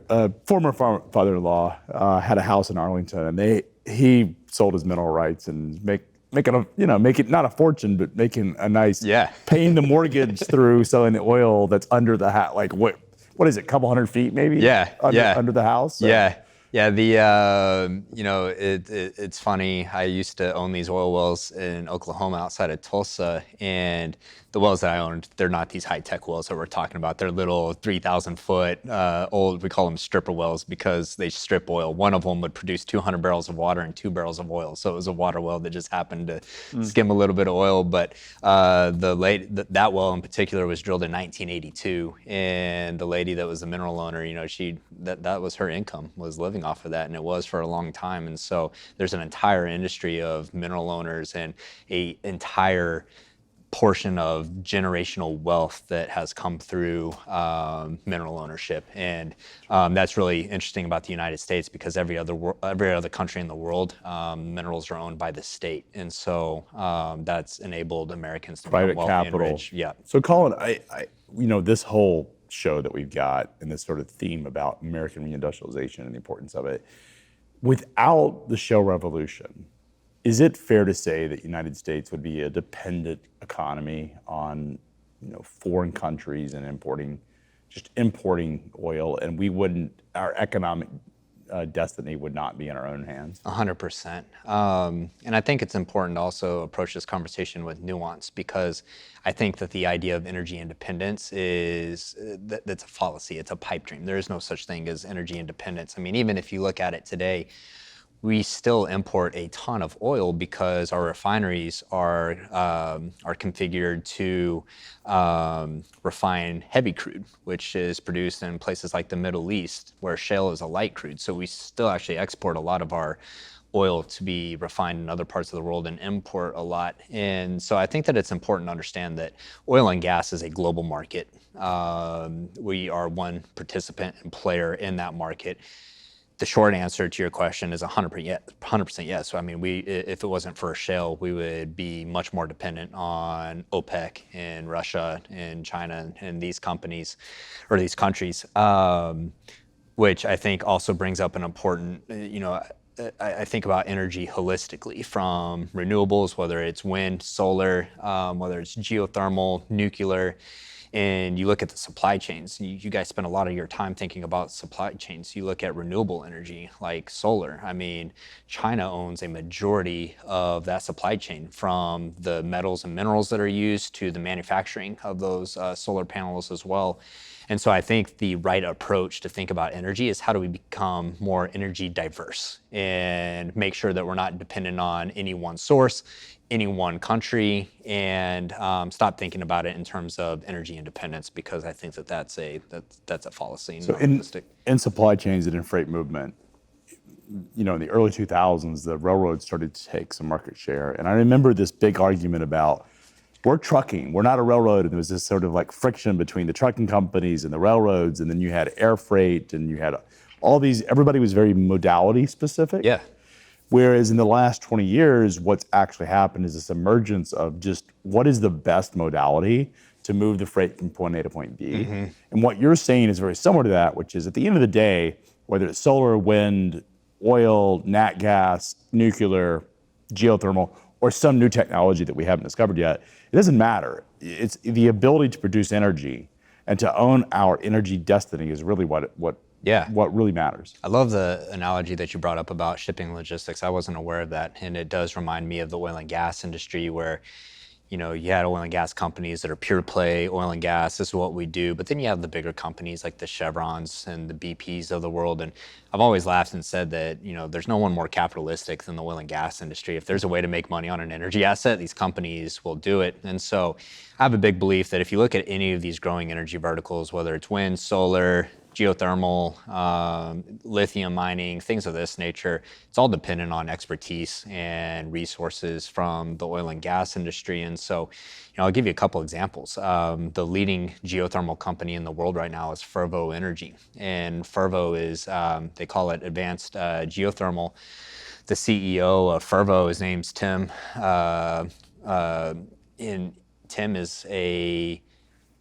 father-in-law had a house in Arlington, and he sold his mineral rights and making not a fortune, but making a nice, paying the mortgage through selling the oil that's under the house. Like what is it, a couple hundred feet maybe? Under the house. So. Yeah, it's funny. I used to own these oil wells in Oklahoma outside of Tulsa, and the wells that I owned, they're not these high-tech wells that we're talking about. They're little 3,000 foot old, we call them stripper wells, because they strip oil. One of them would produce 200 barrels of water and 2 barrels of oil. So it was a water well that just happened to skim a little bit of oil. But that well in particular was drilled in 1982, and the lady that was the mineral owner, that was her income, was living off of that, and it was for a long time. And so there's an entire industry of mineral owners and a entire portion of generational wealth that has come through mineral ownership. And that's really interesting about the United States, because every other country in the world, minerals are owned by the state. And so that's enabled Americans to become wealthy and rich. Yeah. So Collin, I this whole show that we've got, and this sort of theme about American reindustrialization and the importance of it, without the shale revolution, is it fair to say that the United States would be a dependent economy on, foreign countries and importing just importing oil, and our economic destiny would not be in our own hands. 100%. And I think it's important to also approach this conversation with nuance, because I think that the idea of energy independence that's a fallacy. It's a pipe dream. There is no such thing as energy independence. I mean, even if you look at it today, we still import a ton of oil because our refineries are configured to refine heavy crude, which is produced in places like the Middle East, where shale is a light crude. So we still actually export a lot of our oil to be refined in other parts of the world and import a lot. And so I think that it's important to understand that oil and gas is a global market. We are one participant and player in that market. The short answer to your question is 100% yes. So, I mean, if it wasn't for shale, we would be much more dependent on OPEC and Russia and China and these companies or these countries, which I think also brings up an important, I think about energy holistically, from renewables, whether it's wind, solar, whether it's geothermal, nuclear. And you look at the supply chains. You guys spend a lot of your time thinking about supply chains. You look at renewable energy like solar. I mean, China owns a majority of that supply chain, from the metals and minerals that are used to the manufacturing of those solar panels as well. And so I think the right approach to think about energy is, how do we become more energy diverse and make sure that we're not dependent on any one source, any one country, and stop thinking about it in terms of energy independence, because I think that's a fallacy. So in supply chains and in freight movement, in the early 2000s, the railroads started to take some market share. And I remember this big argument about, we're trucking, we're not a railroad. And there was this sort of like friction between the trucking companies and the railroads. And then you had air freight, and you had all these, everybody was very modality specific. Yeah. Whereas in the last 20 years, what's actually happened is this emergence of just what is the best modality to move the freight from point A to point B. Mm-hmm. And what you're saying is very similar to that, which is, at the end of the day, whether it's solar, wind, oil, nat gas, nuclear, geothermal, or some new technology that we haven't discovered yet, it doesn't matter. It's the ability to produce energy and to own our energy destiny is really what really matters. I love the analogy that you brought up about shipping logistics. I wasn't aware of that, and it does remind me of the oil and gas industry, where you had oil and gas companies that are pure play oil and gas. This is what we do. But then you have the bigger companies like the Chevrons and the BPs of the world. And I've always laughed and said that, there's no one more capitalistic than the oil and gas industry. If there's a way to make money on an energy asset, these companies will do it. And so I have a big belief that if you look at any of these growing energy verticals, whether it's wind, solar, geothermal, lithium mining, things of this nature, it's all dependent on expertise and resources from the oil and gas industry. And so, I'll give you a couple examples. The leading geothermal company in the world right now is Fervo Energy. And Fervo is, they call it advanced geothermal. The CEO of Fervo, his name's Tim. Tim is a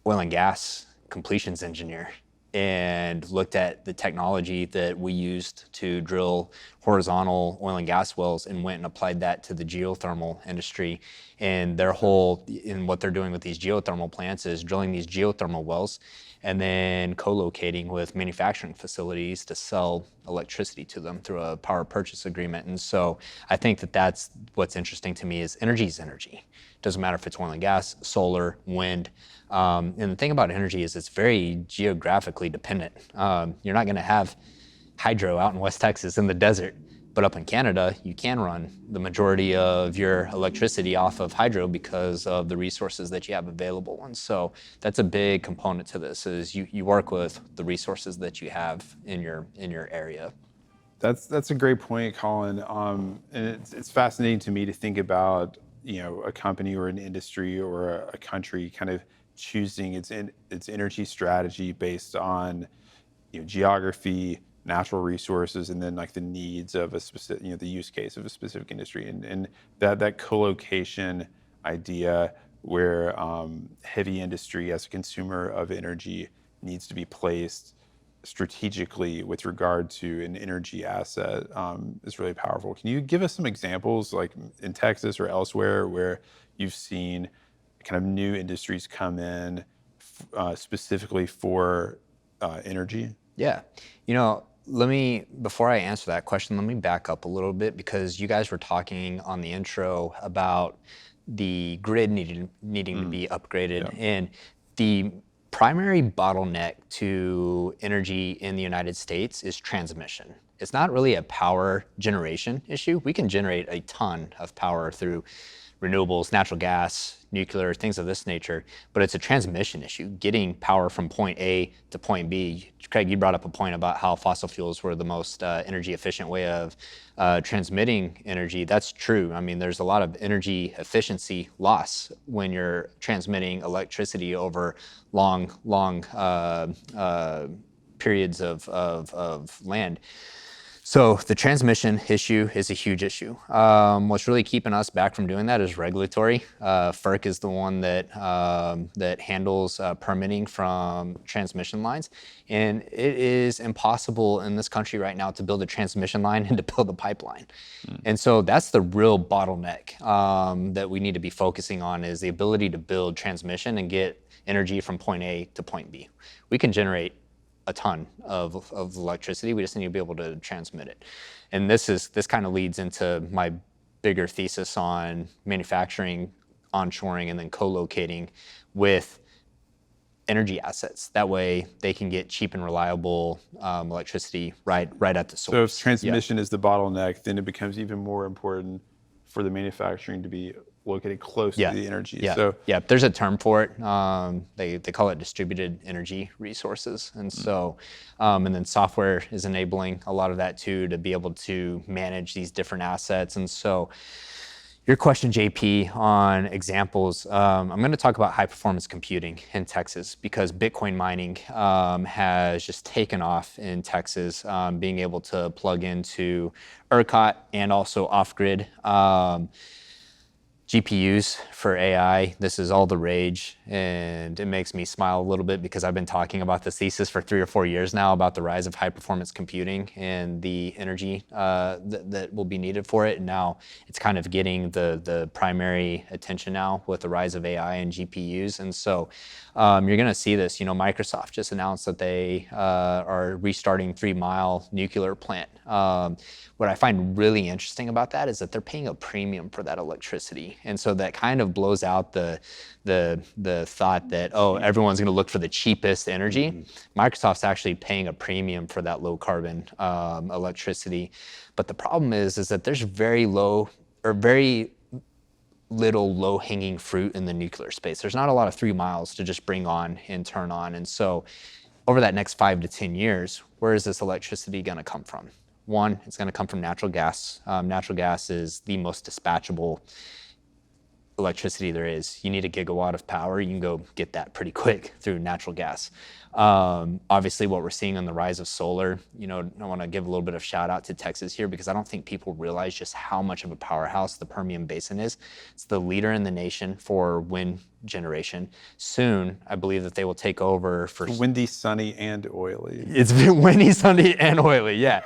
oil and gas completions engineer, and looked at the technology that we used to drill horizontal oil and gas wells and went and applied that to the geothermal industry. And what they're doing with these geothermal plants is drilling these geothermal wells and then co-locating with manufacturing facilities to sell electricity to them through a power purchase agreement. And so I think that's what's interesting to me, is energy is energy. Doesn't matter if it's oil and gas, solar, wind. And the thing about energy is it's very geographically dependent. You're not going to have hydro out in West Texas in the desert, but up in Canada, you can run the majority of your electricity off of hydro because of the resources that you have available. And so that's a big component to this, is you work with the resources that you have in your area. That's a great point, Collin. And it's fascinating to me to think about, a company or an industry or a country kind of choosing its energy strategy based on, geography, natural resources, and then like the needs of a specific, the use case of a specific industry, and that co-location idea, where heavy industry as a consumer of energy needs to be placed strategically with regard to an energy asset, is really powerful. Can you give us some examples, like in Texas or elsewhere, where you've seen kind of new industries come in specifically for energy? Yeah. Before I answer that question, let me back up a little bit, because you guys were talking on the intro about the grid needing to be upgraded. Yeah. And the primary bottleneck to energy in the United States is transmission. It's not really a power generation issue. We can generate a ton of power through renewables, natural gas, nuclear, things of this nature, but it's a transmission issue, getting power from point A to point B. Craig, you brought up a point about how fossil fuels were the most energy efficient way of transmitting energy. That's true. I mean, there's a lot of energy efficiency loss when you're transmitting electricity over long periods of land. So the transmission issue is a huge issue. What's really keeping us back from doing that is regulatory. FERC is the one that handles permitting from transmission lines, and it is impossible in this country right now to build a transmission line and to build a pipeline. And so that's the real bottleneck that we need to be focusing on, is the ability to build transmission and get energy from point A to point B. We can generate a ton of electricity. We just need to be able to transmit it. And this kind of leads into my bigger thesis on manufacturing, onshoring, and then co-locating with energy assets. That way they can get cheap and reliable electricity right at the source. So if transmission is the bottleneck, then it becomes even more important for the manufacturing to be located close to the energy. Yeah. So There's a term for it. They call it distributed energy resources. And so, and then software is enabling a lot of that too, to be able to manage these different assets. And so your question, JP, on examples, I'm going to talk about high performance computing in Texas, because Bitcoin mining has just taken off in Texas, being able to plug into ERCOT and also off-grid. GPUs for AI, this is all the rage, and it makes me smile a little bit, because I've been talking about this thesis for 3 or 4 years now about the rise of high performance computing and the energy that will be needed for it. And now it's kind of getting the primary attention now with the rise of AI and GPUs. And so you're going to see this. Microsoft just announced that they are restarting 3 Mile nuclear plant. What I find really interesting about that is that they're paying a premium for that electricity. And so that kind of blows out the thought that, everyone's going to look for the cheapest energy. Microsoft's actually paying a premium for that low carbon electricity. But the problem is that there's very little low-hanging fruit in the nuclear space. There's not a lot of 3 miles to just bring on and turn on. And so over that next 5 to 10 years, where is this electricity going to come from? One, it's going to come from natural gas. Natural gas is the most dispatchable electricity there is. You need a gigawatt of power, you can go get that pretty quick through natural gas. Obviously, what we're seeing on the rise of solar, I want to give a little bit of shout out to Texas here, because I don't think people realize just how much of a powerhouse the Permian Basin is. It's the leader in the nation for wind generation. Soon, I believe that they will take over for windy, sunny, and oily. It's windy, sunny, and oily. Yeah,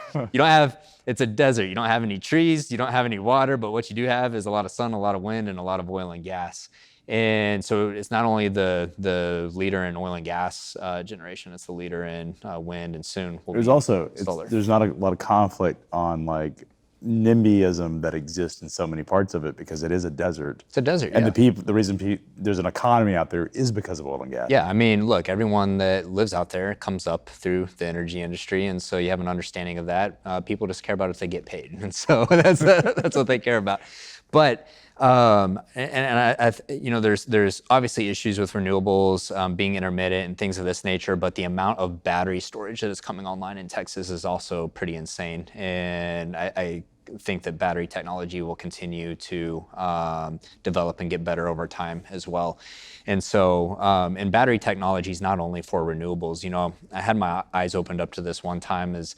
it's a desert. You don't have any trees, you don't have any water, but what you do have is a lot of sun, a lot of wind, and a lot of oil and gas. And so it's not only the leader in oil and gas generation, it's the leader in wind, and soon will There's be also, solar. there's not a lot of conflict on like NIMBYism that exists in so many parts of it, because it is a desert. It's a desert, and yeah. the reason there's an economy out there is because of oil and gas. Yeah, I mean, look, everyone that lives out there comes up through the energy industry, and so you have an understanding of that. People just care about if they get paid, and so that's what they care about. But there's obviously issues with renewables being intermittent and things of this nature, but the amount of battery storage that is coming online in Texas is also pretty insane. And I think that battery technology will continue to develop and get better over time as well. And so, and battery technology is not only for renewables. I had my eyes opened up to this one time, is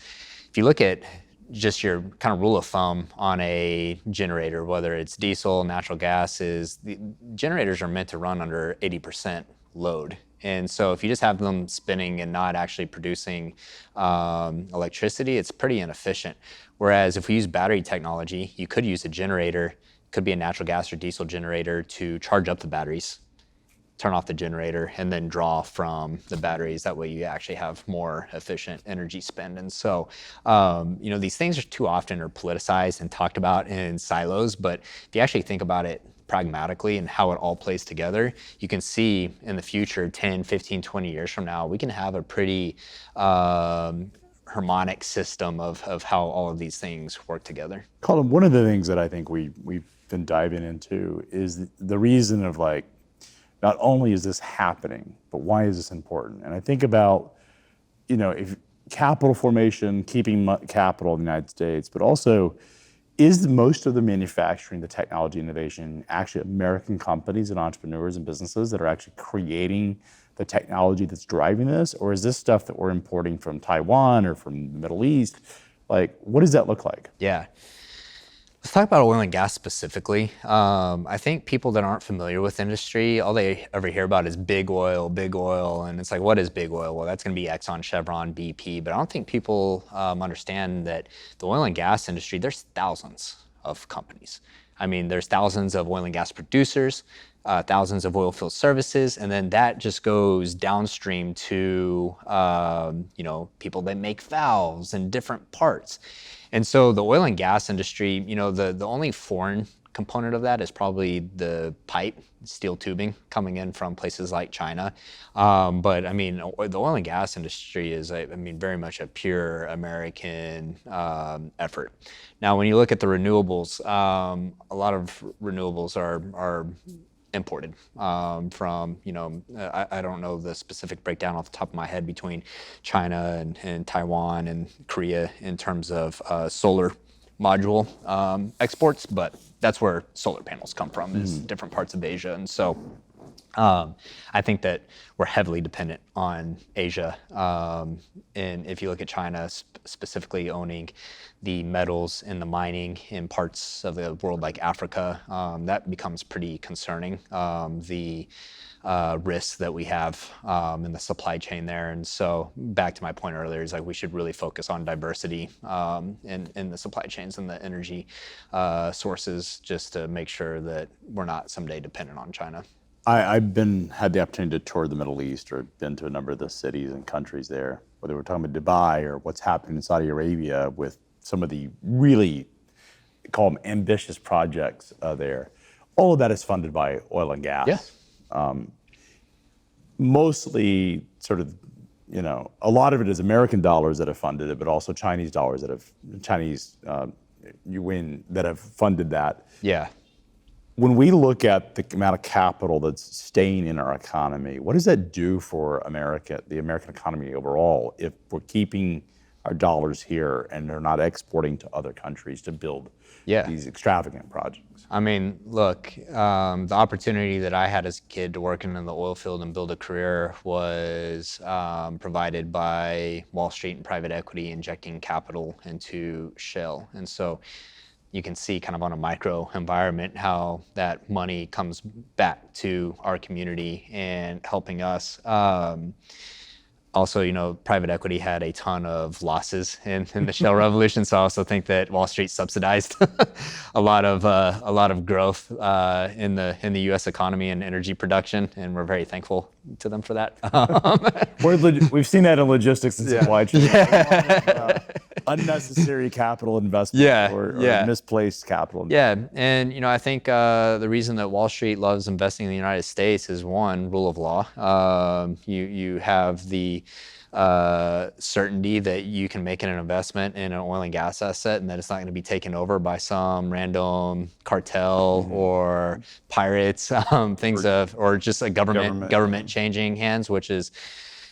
if you look at just your kind of rule of thumb on a generator, whether it's diesel, natural gas, is the generators are meant to run under 80% load. And so if you just have them spinning and not actually producing electricity, it's pretty inefficient. Whereas if we use battery technology, you could use a generator, could be a natural gas or diesel generator, to charge up the batteries turn off the generator, and then draw from the batteries. That way you actually have more efficient energy spend. And so, these things are too often are politicized and talked about in silos, but if you actually think about it pragmatically and how it all plays together, you can see in the future, 10, 15, 20 years from now, we can have a pretty harmonic system of how all of these things work together. Collin, one of the things that I think we've been diving into is the reason of like, not only is this happening, but why is this important? And I think about, if capital formation, keeping capital in the United States, but also is most of the manufacturing, the technology innovation, actually American companies and entrepreneurs and businesses that are actually creating the technology that's driving this? Or is this stuff that we're importing from Taiwan or from the Middle East? Like, what does that look like? Yeah. Let's talk about oil and gas specifically. I think people that aren't familiar with industry, all they ever hear about is big oil, and it's like, what is big oil? Well, that's going to be Exxon, Chevron, BP, but I don't think people understand that the oil and gas industry, there's thousands of companies. I mean, there's thousands of oil and gas producers, thousands of oil field services, and then that just goes downstream to people that make valves and different parts. And so the oil and gas industry, the only foreign component of that is probably the pipe, steel tubing coming in from places like China. But I mean, the oil and gas industry is, very much a pure American effort. Now, when you look at the renewables, a lot of renewables are imported from, I don't know the specific breakdown off the top of my head between China and Taiwan and Korea in terms of solar module exports, but that's where solar panels come from, is different parts of Asia. And so I think that we're heavily dependent on Asia. And if you look at China specifically owning the metals and the mining in parts of the world like Africa, that becomes pretty concerning, the risks that we have in the supply chain there. And so back to my point earlier, is like we should really focus on diversity in the supply chains and the energy sources, just to make sure that we're not someday dependent on China. I've had the opportunity to tour the Middle East, or been to a number of the cities and countries there, whether we're talking about Dubai or what's happening in Saudi Arabia with some of the really, call them ambitious projects there. All of that is funded by oil and gas. Yeah. Mostly sort of, a lot of it is American dollars that have funded it, but also Chinese dollars yuan that have funded that. Yeah. When we look at the amount of capital that's staying in our economy, what does that do for America, the American economy overall, if we're keeping our dollars here and they're not exporting to other countries to build these extravagant projects? I mean, look, the opportunity that I had as a kid to work in the oil field and build a career was provided by Wall Street and private equity injecting capital into Shale. And so you can see kind of on a micro environment how that money comes back to our community and helping us. Also, private equity had a ton of losses in the Shale revolution, so I also think that Wall Street subsidized a lot of growth in the U.S. economy and energy production, and we're very thankful to them for that. We've seen that in logistics and supply chain. Unnecessary capital investment or misplaced capital investment. Yeah, and I think the reason that Wall Street loves investing in the United States is, one, rule of law. You have the certainty that you can make an investment in an oil and gas asset and that it's not going to be taken over by some random cartel or pirates, or just a government changing hands, which is,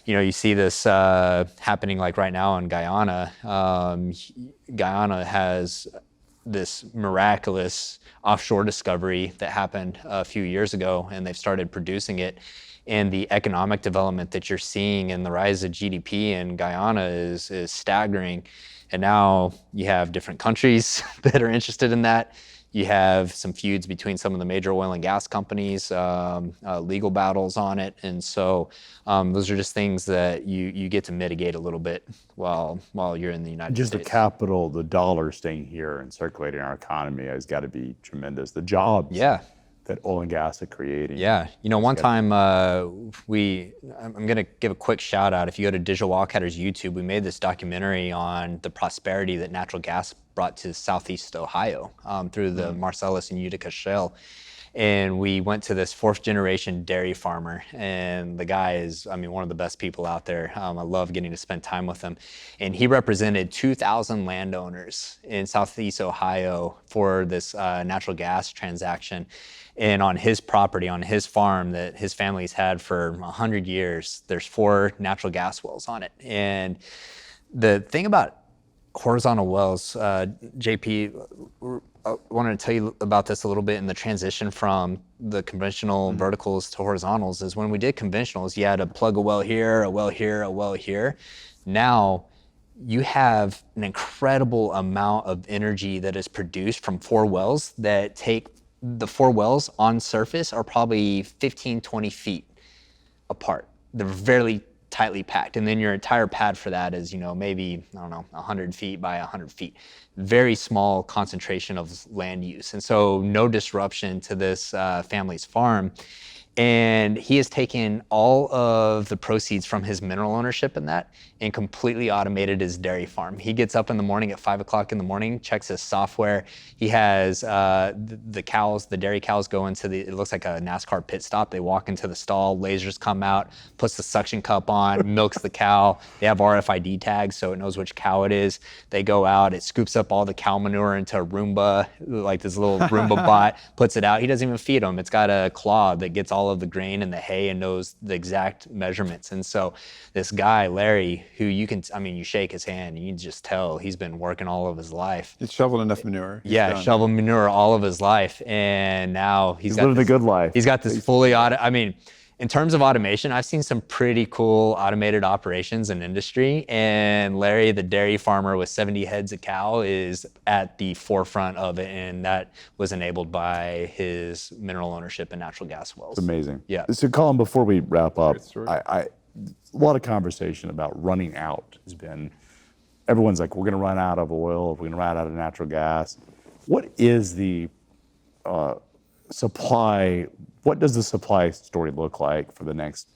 you see this happening like right now in Guyana. Guyana has this miraculous offshore discovery that happened a few years ago, and they've started producing it. And the economic development that you're seeing and the rise of GDP in Guyana is staggering. And now you have different countries that are interested in that. You have some feuds between some of the major oil and gas companies, legal battles on it. And so those are just things that you get to mitigate a little bit while you're in the United States. Just the capital, the dollar staying here and circulating in our economy has got to be tremendous. The jobs that oil and gas are creating. Yeah, one time I'm gonna give a quick shout out. If you go to Digital Wildcatters YouTube, we made this documentary on the prosperity that natural gas brought to Southeast Ohio through the Marcellus and Utica Shale. And we went to this 4th generation dairy farmer, and the guy is, one of the best people out there. I love getting to spend time with him. And he represented 2,000 landowners in Southeast Ohio for this natural gas transaction. And on his property, on his farm that his family's had for 100 years, there's 4 natural gas wells on it. And the thing about horizontal wells, JP, I wanted to tell you about this a little bit in the transition from the conventional verticals to horizontals. Is when we did conventionals, you had to plug a well here, a well here, a well here. Now you have an incredible amount of energy that is produced from 4 wells that take the 4 wells on surface are probably 15, 20 feet apart. They're very tightly packed. And then your entire pad for that is, maybe, 100 feet by 100 feet. Very small concentration of land use. And so no disruption to this family's farm. And he has taken all of the proceeds from his mineral ownership in that and completely automated his dairy farm. He gets up in the morning at 5 o'clock in the morning, checks his software. He has the cows, the dairy cows go into it looks like a NASCAR pit stop. They walk into the stall, lasers come out, puts the suction cup on, milks the cow. They have RFID tags so it knows which cow it is. They go out, it scoops up all the cow manure into a Roomba, like this little Roomba bot, puts it out. He doesn't even feed them. It's got a claw that gets all of the grain and the hay and knows the exact measurements. And so this guy, Larry, who you shake his hand and you can just tell he's been working all of his life. He's shoveled enough manure. Shoveled manure all of his life. And now he's living a good life. He's got this fully in terms of automation, I've seen some pretty cool automated operations in industry, and Larry, the dairy farmer with 70 heads of cow, is at the forefront of it, and that was enabled by his mineral ownership in natural gas wells. It's amazing. Yeah. So Collin, before we wrap up, story. a lot of conversation about running out has been, everyone's like, we're going to run out of oil, we're going to run out of natural gas. What is the supply? What does the supply story look like for the next,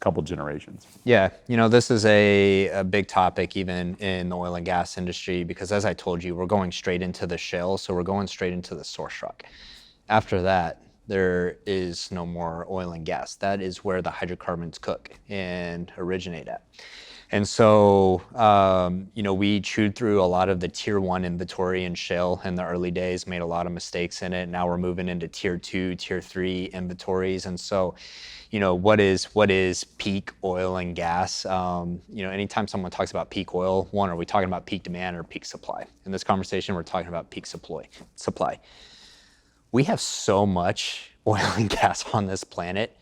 couple generations? Yeah, this is a big topic even in the oil and gas industry because, as I told you, we're going straight into the shale, so we're going straight into the source rock. After that, there is no more oil and gas. That is where the hydrocarbons cook and originate at. And so, we chewed through a lot of the tier 1 inventory in shale in the early days, made a lot of mistakes in it. Now we're moving into tier 2, tier 3 inventories. And so, what is peak oil and gas? Anytime someone talks about peak oil, are we talking about peak demand or peak supply? In this conversation, we're talking about peak supply. We have so much oil and gas on this planet,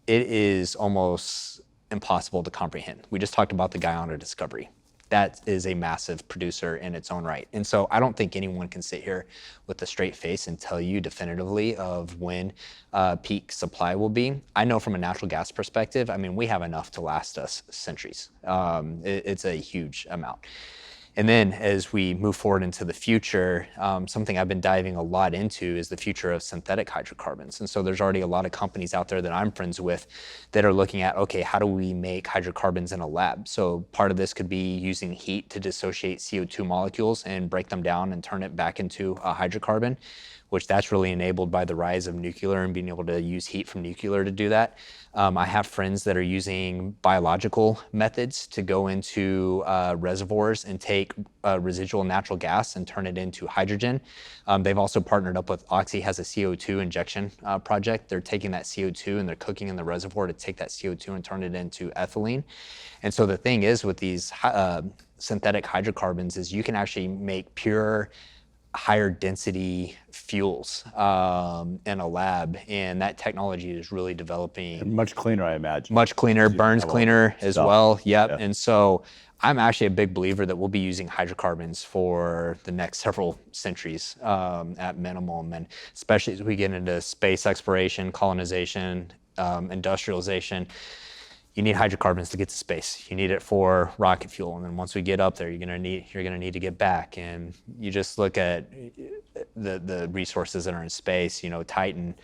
it is almost impossible to comprehend. We just talked about the Guyana discovery. That is a massive producer in its own right. And so I don't think anyone can sit here with a straight face and tell you definitively of when peak supply will be. I know from a natural gas perspective, we have enough to last us centuries. It's a huge amount. And then as we move forward into the future, something I've been diving a lot into is the future of synthetic hydrocarbons. And so there's already a lot of companies out there that I'm friends with that are looking at, okay, how do we make hydrocarbons in a lab? So part of this could be using heat to dissociate CO2 molecules and break them down and turn it back into a hydrocarbon, which that's really enabled by the rise of nuclear and being able to use heat from nuclear to do that. I have friends that are using biological methods to go into reservoirs and take residual natural gas and turn it into hydrogen. They've also partnered up with Oxy, has a CO2 injection project. They're taking that CO2 and they're cooking in the reservoir to take that CO2 and turn it into ethylene. And so the thing is with these synthetic hydrocarbons is you can actually make pure higher density fuels in a lab, and that technology is really developing. And much cleaner, I imagine. Much cleaner, burns cleaner as well. Yep. Yeah. And so I'm actually a big believer that we'll be using hydrocarbons for the next several centuries at minimum, and especially as we get into space exploration, colonization, industrialization. You need hydrocarbons to get to space. You need it for rocket fuel, and then once we get up there, you're gonna need to get back. And you just look at the resources that are in space. Titan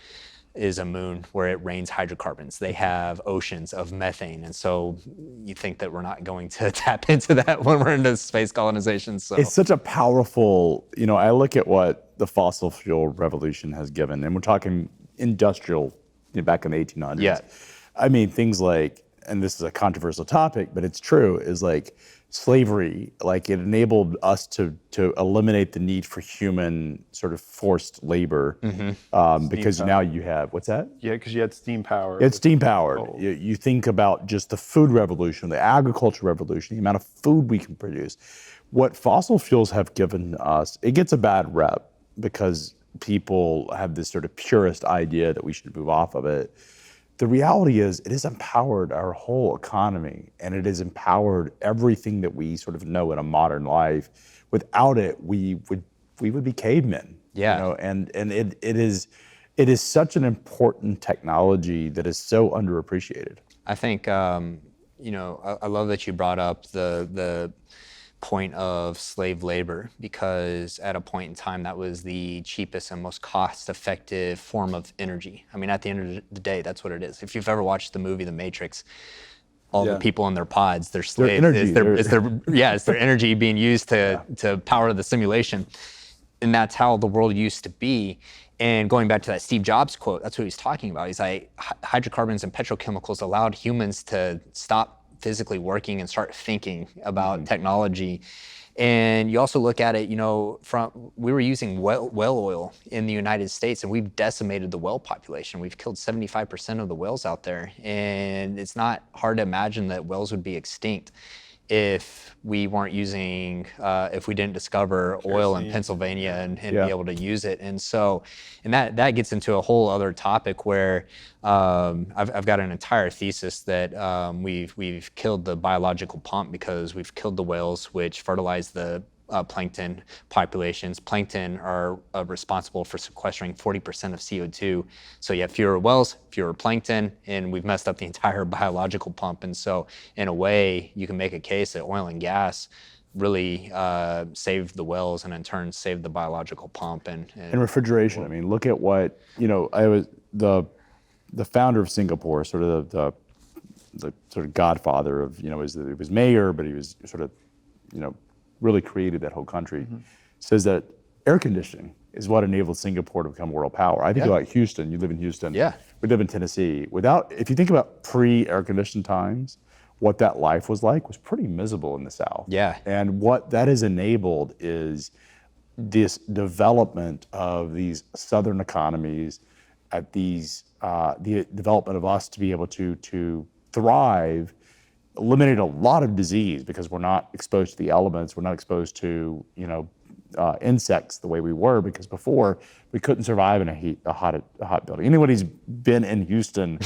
is a moon where it rains hydrocarbons. They have oceans of methane. And so you think that we're not going to tap into that when we're into space colonization. So it's such a powerful, I look at what the fossil fuel revolution has given, and we're talking industrial, back in the 1800s. Yeah. I mean, things like, and this is a controversial topic, but it's true, is like slavery, like it enabled us to eliminate the need for human sort of forced labor, because now you have, what's that? Yeah, because you had steam power. It's steam powered. You think about just the food revolution, the agriculture revolution, the amount of food we can produce. What fossil fuels have given us, it gets a bad rep because people have this sort of purist idea that we should move off of it. The reality is it has empowered our whole economy, and it has empowered everything that we sort of know in a modern life. Without it, we would be cavemen. Yeah. And it is such an important technology that is so underappreciated. I think I love that you brought up the point of slave labor, because at a point in time that was the cheapest and most cost-effective form of energy. I mean, at the end of the day, that's what it is. If you've ever watched the movie The Matrix, all the people in their pods, they're slaves. It's their energy being used to power the simulation. And that's how the world used to be. And going back to that Steve Jobs quote, that's what he's talking about. He's like, hydrocarbons and petrochemicals allowed humans to stop physically working and start thinking about technology. And you also look at it, we were using well oil in the United States, and we've decimated the whale population. We've killed 75% of the whales out there. And it's not hard to imagine that whales would be extinct if we weren't using, if we didn't discover oil in Pennsylvania and be able to use it. And so, and that gets into a whole other topic where I've got an entire thesis that we've killed the biological pump because we've killed the whales, which fertilize the plankton populations. Plankton are responsible for sequestering 40% of CO2. So you have fewer whales, fewer plankton, and we've messed up the entire biological pump. And so in a way, you can make a case that oil and gas really saved the whales and in turn saved the biological pump. And refrigeration. I mean, look at what, I was the founder of Singapore, sort of the sort of godfather of, he was mayor, but he was sort of, really created that whole country, says that air conditioning is what enabled Singapore to become world power. I think about Houston. You live in Houston. Yeah. We live in Tennessee. If you think about pre-air conditioned times, what that life was like was pretty miserable in the South. Yeah. And what that has enabled is this development of these Southern economies, the development of us to be able to thrive, eliminate a lot of disease because we're not exposed to the elements, we're not exposed to insects the way we were, because before we couldn't survive in a hot building. Anyone who's been in Houston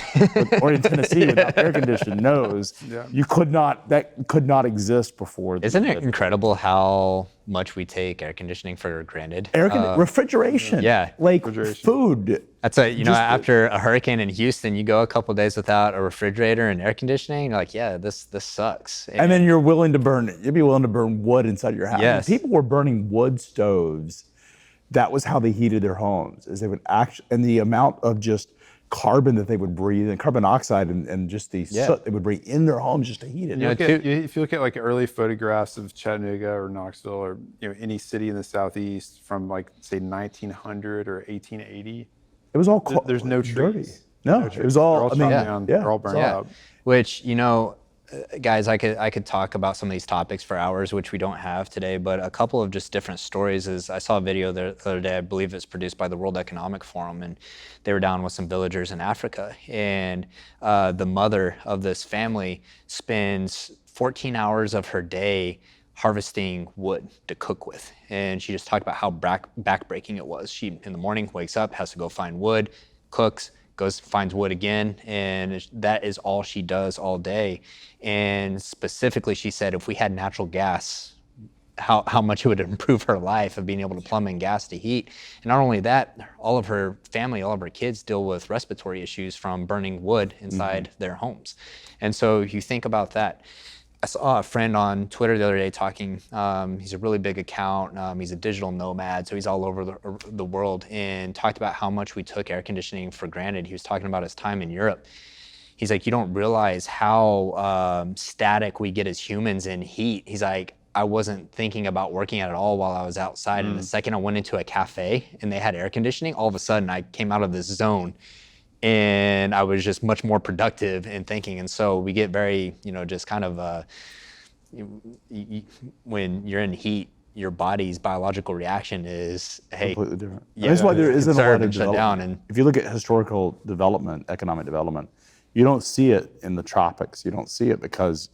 or in Tennessee without air conditioning knows that could not exist before. Isn't it incredible how much we take air conditioning for granted? Refrigeration. Yeah. Like food. That's after a hurricane in Houston, you go a couple of days without a refrigerator and air conditioning. You're like, yeah, this sucks. And then you'd be willing to burn wood inside your house. Yes. People were burning wood stoves. That was how they heated their homes, is they would and the amount of just carbon that they would breathe, and carbon dioxide, and just the soot they would bring in their homes just to heat it. If you look at like early photographs of Chattanooga or Knoxville or any city in the Southeast from like say 1900 or 1880, it was all there's no trees. Dirty. No, it was all. They're all burned up. Which guys, I could talk about some of these topics for hours, which we don't have today, but a couple of just different stories is I saw a video the other day, I believe it's produced by the World Economic Forum, and they were down with some villagers in Africa, and the mother of this family spends 14 hours of her day harvesting wood to cook with. And she just talked about how backbreaking it was. She, in the morning, wakes up, has to go find wood, cooks, goes, finds wood again, and that is all she does all day. And specifically, she said if we had natural gas, how much it would improve her life of being able to plumb in gas to heat. And not only that, all of her family, all of her kids deal with respiratory issues from burning wood inside their homes. And so if you think about that, saw a friend on Twitter the other day talking. He's a really big account. He's a digital nomad, so he's all over the world, and talked about how much we took air conditioning for granted. He was talking about his time in Europe. He's like, you don't realize how static we get as humans in heat. He's like, I wasn't thinking about working at it all while I was outside. And the second I went into a cafe and they had air conditioning, all of a sudden I came out of this zone and I was just much more productive in thinking. And so we get very, just kind of, when you're in heat, your body's biological reaction is, hey, completely different. Yeah, That's why there isn't a lot of and shut down. development. If you look at historical development, economic development, you don't see it in the tropics. You don't see it because,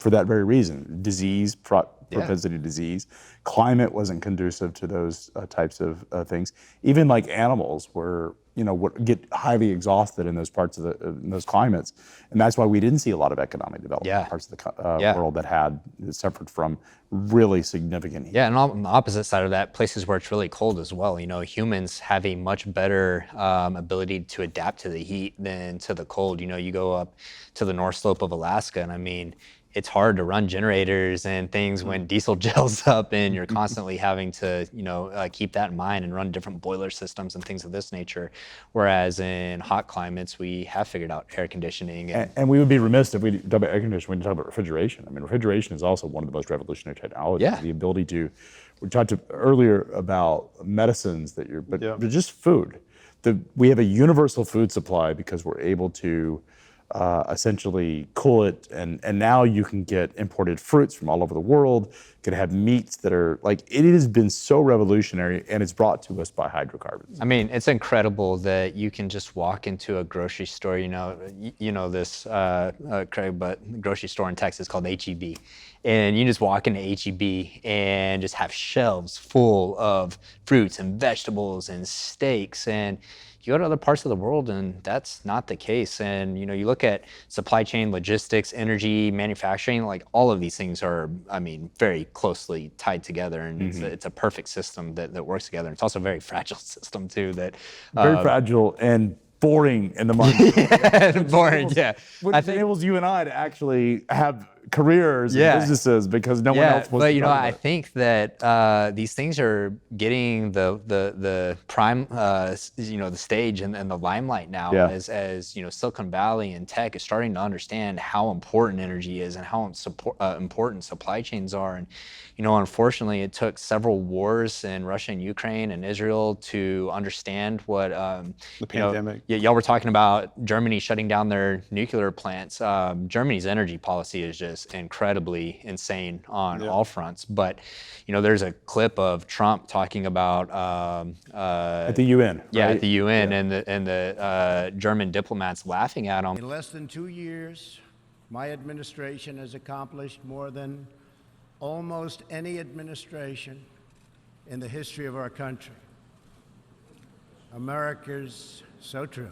for that very reason, disease, propensity to disease, climate wasn't conducive to those types of things. Even like animals were, would get highly exhausted in those parts of in those climates, and that's why we didn't see a lot of economic development in parts of the world that suffered from really significant heat. Yeah, and on the opposite side of that, places where it's really cold as well. Humans have a much better ability to adapt to the heat than to the cold. You go up to the North Slope of Alaska, and I mean, it's hard to run generators and things when diesel gels up, and you're constantly having to, keep that in mind and run different boiler systems and things of this nature. Whereas in hot climates, we have figured out air conditioning. And we would be remiss if we talk about air conditioning when we talk about refrigeration. I mean, refrigeration is also one of the most revolutionary technologies. Yeah. The ability to, we talked earlier about medicines but just food. We have a universal food supply because we're able to essentially cool it, and now you can get imported fruits from all over the world. You can have meats that are it has been so revolutionary, and it's brought to us by hydrocarbons. I mean, it's incredible that you can just walk into a grocery store, this, Craig, but the grocery store in Texas called H-E-B. And you just walk into H-E-B and just have shelves full of fruits and vegetables and steaks, and you go to other parts of the world and that's not the case. And you look at supply chain, logistics, energy, manufacturing, all of these things are, very closely tied together, and it's a perfect system that works together. And it's also a very fragile system too. Very fragile and boring in the market. Boring, yeah. Which enables you and I to actually have careers and businesses because no one else wants to. But I think that these things are getting the prime, the stage and the limelight now as Silicon Valley and tech is starting to understand how important energy is and how important supply chains are. And unfortunately, it took several wars in Russia and Ukraine and Israel to understand what the pandemic. Y'all were talking about Germany shutting down their nuclear plants. Germany's energy policy is just incredibly insane on all fronts. But there's a clip of Trump talking about at the UN. Yeah, at the UN, and the German diplomats laughing at him. In less than 2 years, my administration has accomplished more than almost any administration in the history of our country. America's so true.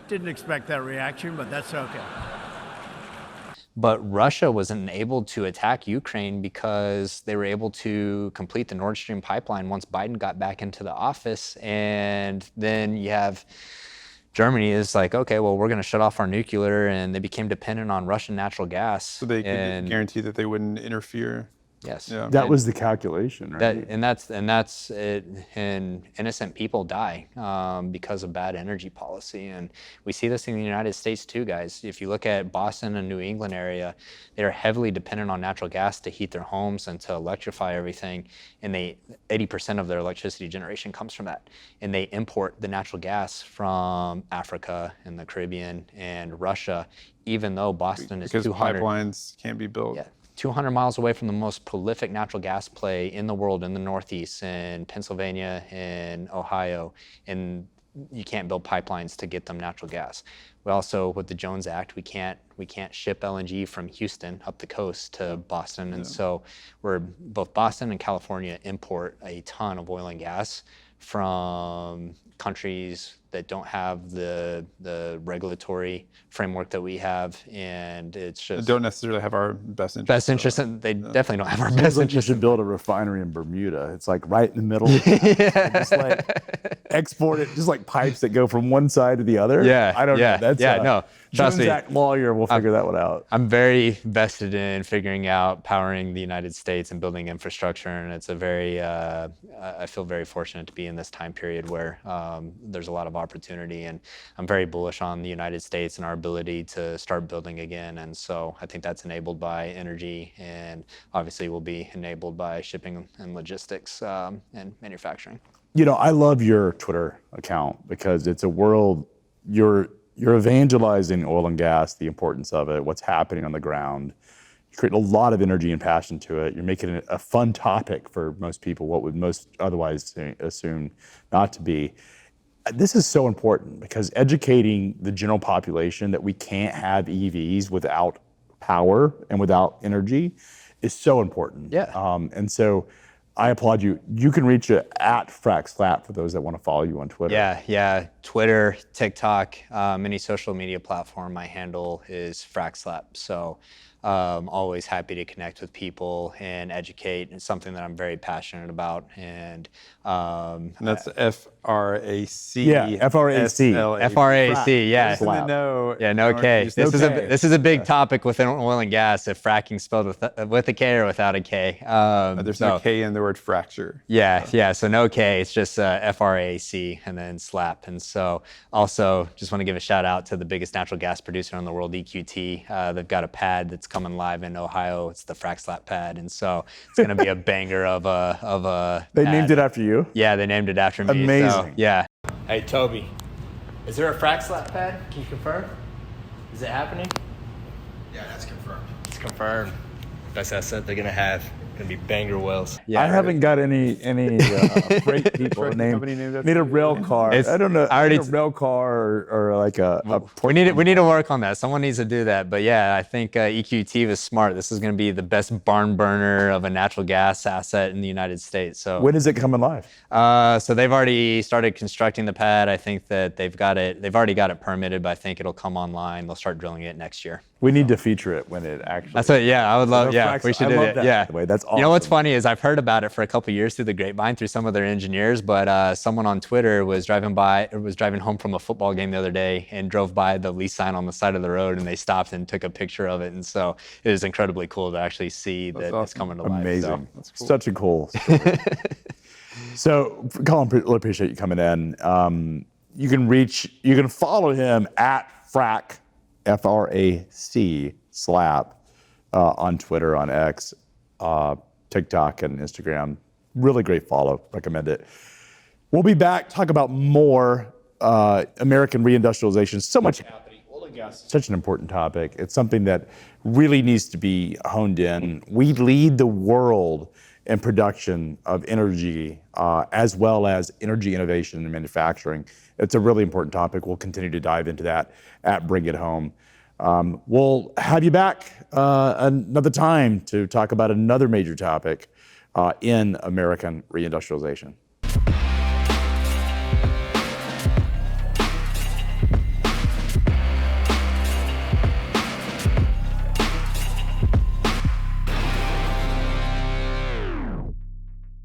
Didn't expect that reaction, but that's okay. But Russia wasn't able to attack Ukraine because they were able to complete the Nord Stream pipeline once Biden got back into the office. And then you have Germany is like, okay, well, we're going to shut off our nuclear, and they became dependent on Russian natural gas. So they could guarantee that they wouldn't interfere. Yes. Yeah. That was the calculation, right? That's it. And innocent people die because of bad energy policy. And we see this in the United States too, guys. If you look at Boston and New England area, they are heavily dependent on natural gas to heat their homes and to electrify everything. And 80% of their electricity generation comes from that. And they import the natural gas from Africa and the Caribbean and Russia, even though Boston is 200. Because pipelines can't be built. Yeah. 200 miles away from the most prolific natural gas play in the world, in the Northeast, in Pennsylvania, in Ohio, and you can't build pipelines to get them natural gas. We also, with the Jones Act, we can't ship LNG from Houston up the coast to Boston, and so both Boston and California import a ton of oil and gas from countries that don't have the regulatory framework that we have, and it's just Don't necessarily have our best interest. best interest, and they definitely don't have our Sounds best like you interest. should build a refinery in Bermuda. It's like right in the middle. Just like export it, just like pipes that go from one side to the other. Yeah, I don't yeah, know. That's yeah, no, trust Jones me. Act lawyer will figure that one out. I'm very vested in figuring out powering the United States and building infrastructure, and it's a very, I feel very fortunate to be in this time period where there's a lot of opportunity, and I'm very bullish on the United States and our ability to start building again, and so I think that's enabled by energy, and obviously will be enabled by shipping and logistics and manufacturing. You know, I love your Twitter account because it's a world you're evangelizing oil and gas, the importance of it, what's happening on the ground. You create a lot of energy and passion to it. You're making it a fun topic for most people, what would most otherwise assume not to be. This is so important because educating the general population that we can't have EVs without power and without energy is so important. Yeah. And so I applaud you. You can reach it at FracSlap for those that want to follow you on Twitter. Yeah. Twitter, TikTok, any social media platform. My handle is FracSlap. So always happy to connect with people and educate. It's something that I'm very passionate about. And that's F-R-A-C. Yeah, F-R-A-C. F-R-A-C, yeah. Just in the know. Yeah, no K. No K. This is a big topic within oil and gas. If fracking spelled with a K or without a K. There's no K in the word fracture. Yeah. So no K. It's just F-R-A-C and then slap. And so also just want to give a shout out to the biggest natural gas producer in the world, EQT. They've got a pad that's coming live in Ohio. It's the FracSlap pad, and so it's going to be a banger of a. They pad. named it after you? Yeah, they named it after me. Amazing. So, yeah. Hey, Toby, is there a FracSlap pad? Can you confirm? Is it happening? Yeah, that's confirmed. It's confirmed. Best asset they're gonna have. Gonna be banger wells. Yeah, I haven't got any freight people company named after need a you. rail car. It's- I don't know. I already- need a rail car or like a We need to work on that. Someone needs to do that. But yeah, I think EQT was smart. This is going to be the best barn burner of a natural gas asset in the United States. So When is it coming live? so they've already started constructing the pad. I think that they've already got it permitted, but I think it'll come online. They'll start drilling it next year. We need to feature it when it actually. That's what. Yeah, I would love. No Yeah, fracs- we should I do love it. that, Yeah. by the way. That's You know what's awesome. funny is I've heard about it for a couple of years through the grapevine through some of their engineers, but someone on Twitter was driving home from a football game the other day and drove by the lease sign on the side of the road, and they stopped and took a picture of it, and so it is incredibly cool to actually see that it's awesome. coming to life. Amazing. That's cool. Such a cool story. So, Colin, really appreciate you coming in. You can follow him at Frac, F-R-A-C, Slap, on Twitter, on X, TikTok, and Instagram. Really great follow. Recommend it. We'll be back, talk about more American reindustrialization. So much happening. Oil and gas is such an important topic. It's something that really needs to be honed in. We lead the world in production of energy, as well as energy innovation and manufacturing. It's a really important topic. We'll continue to dive into that at Bring It Home. We'll have you back another time to talk about another major topic in American reindustrialization.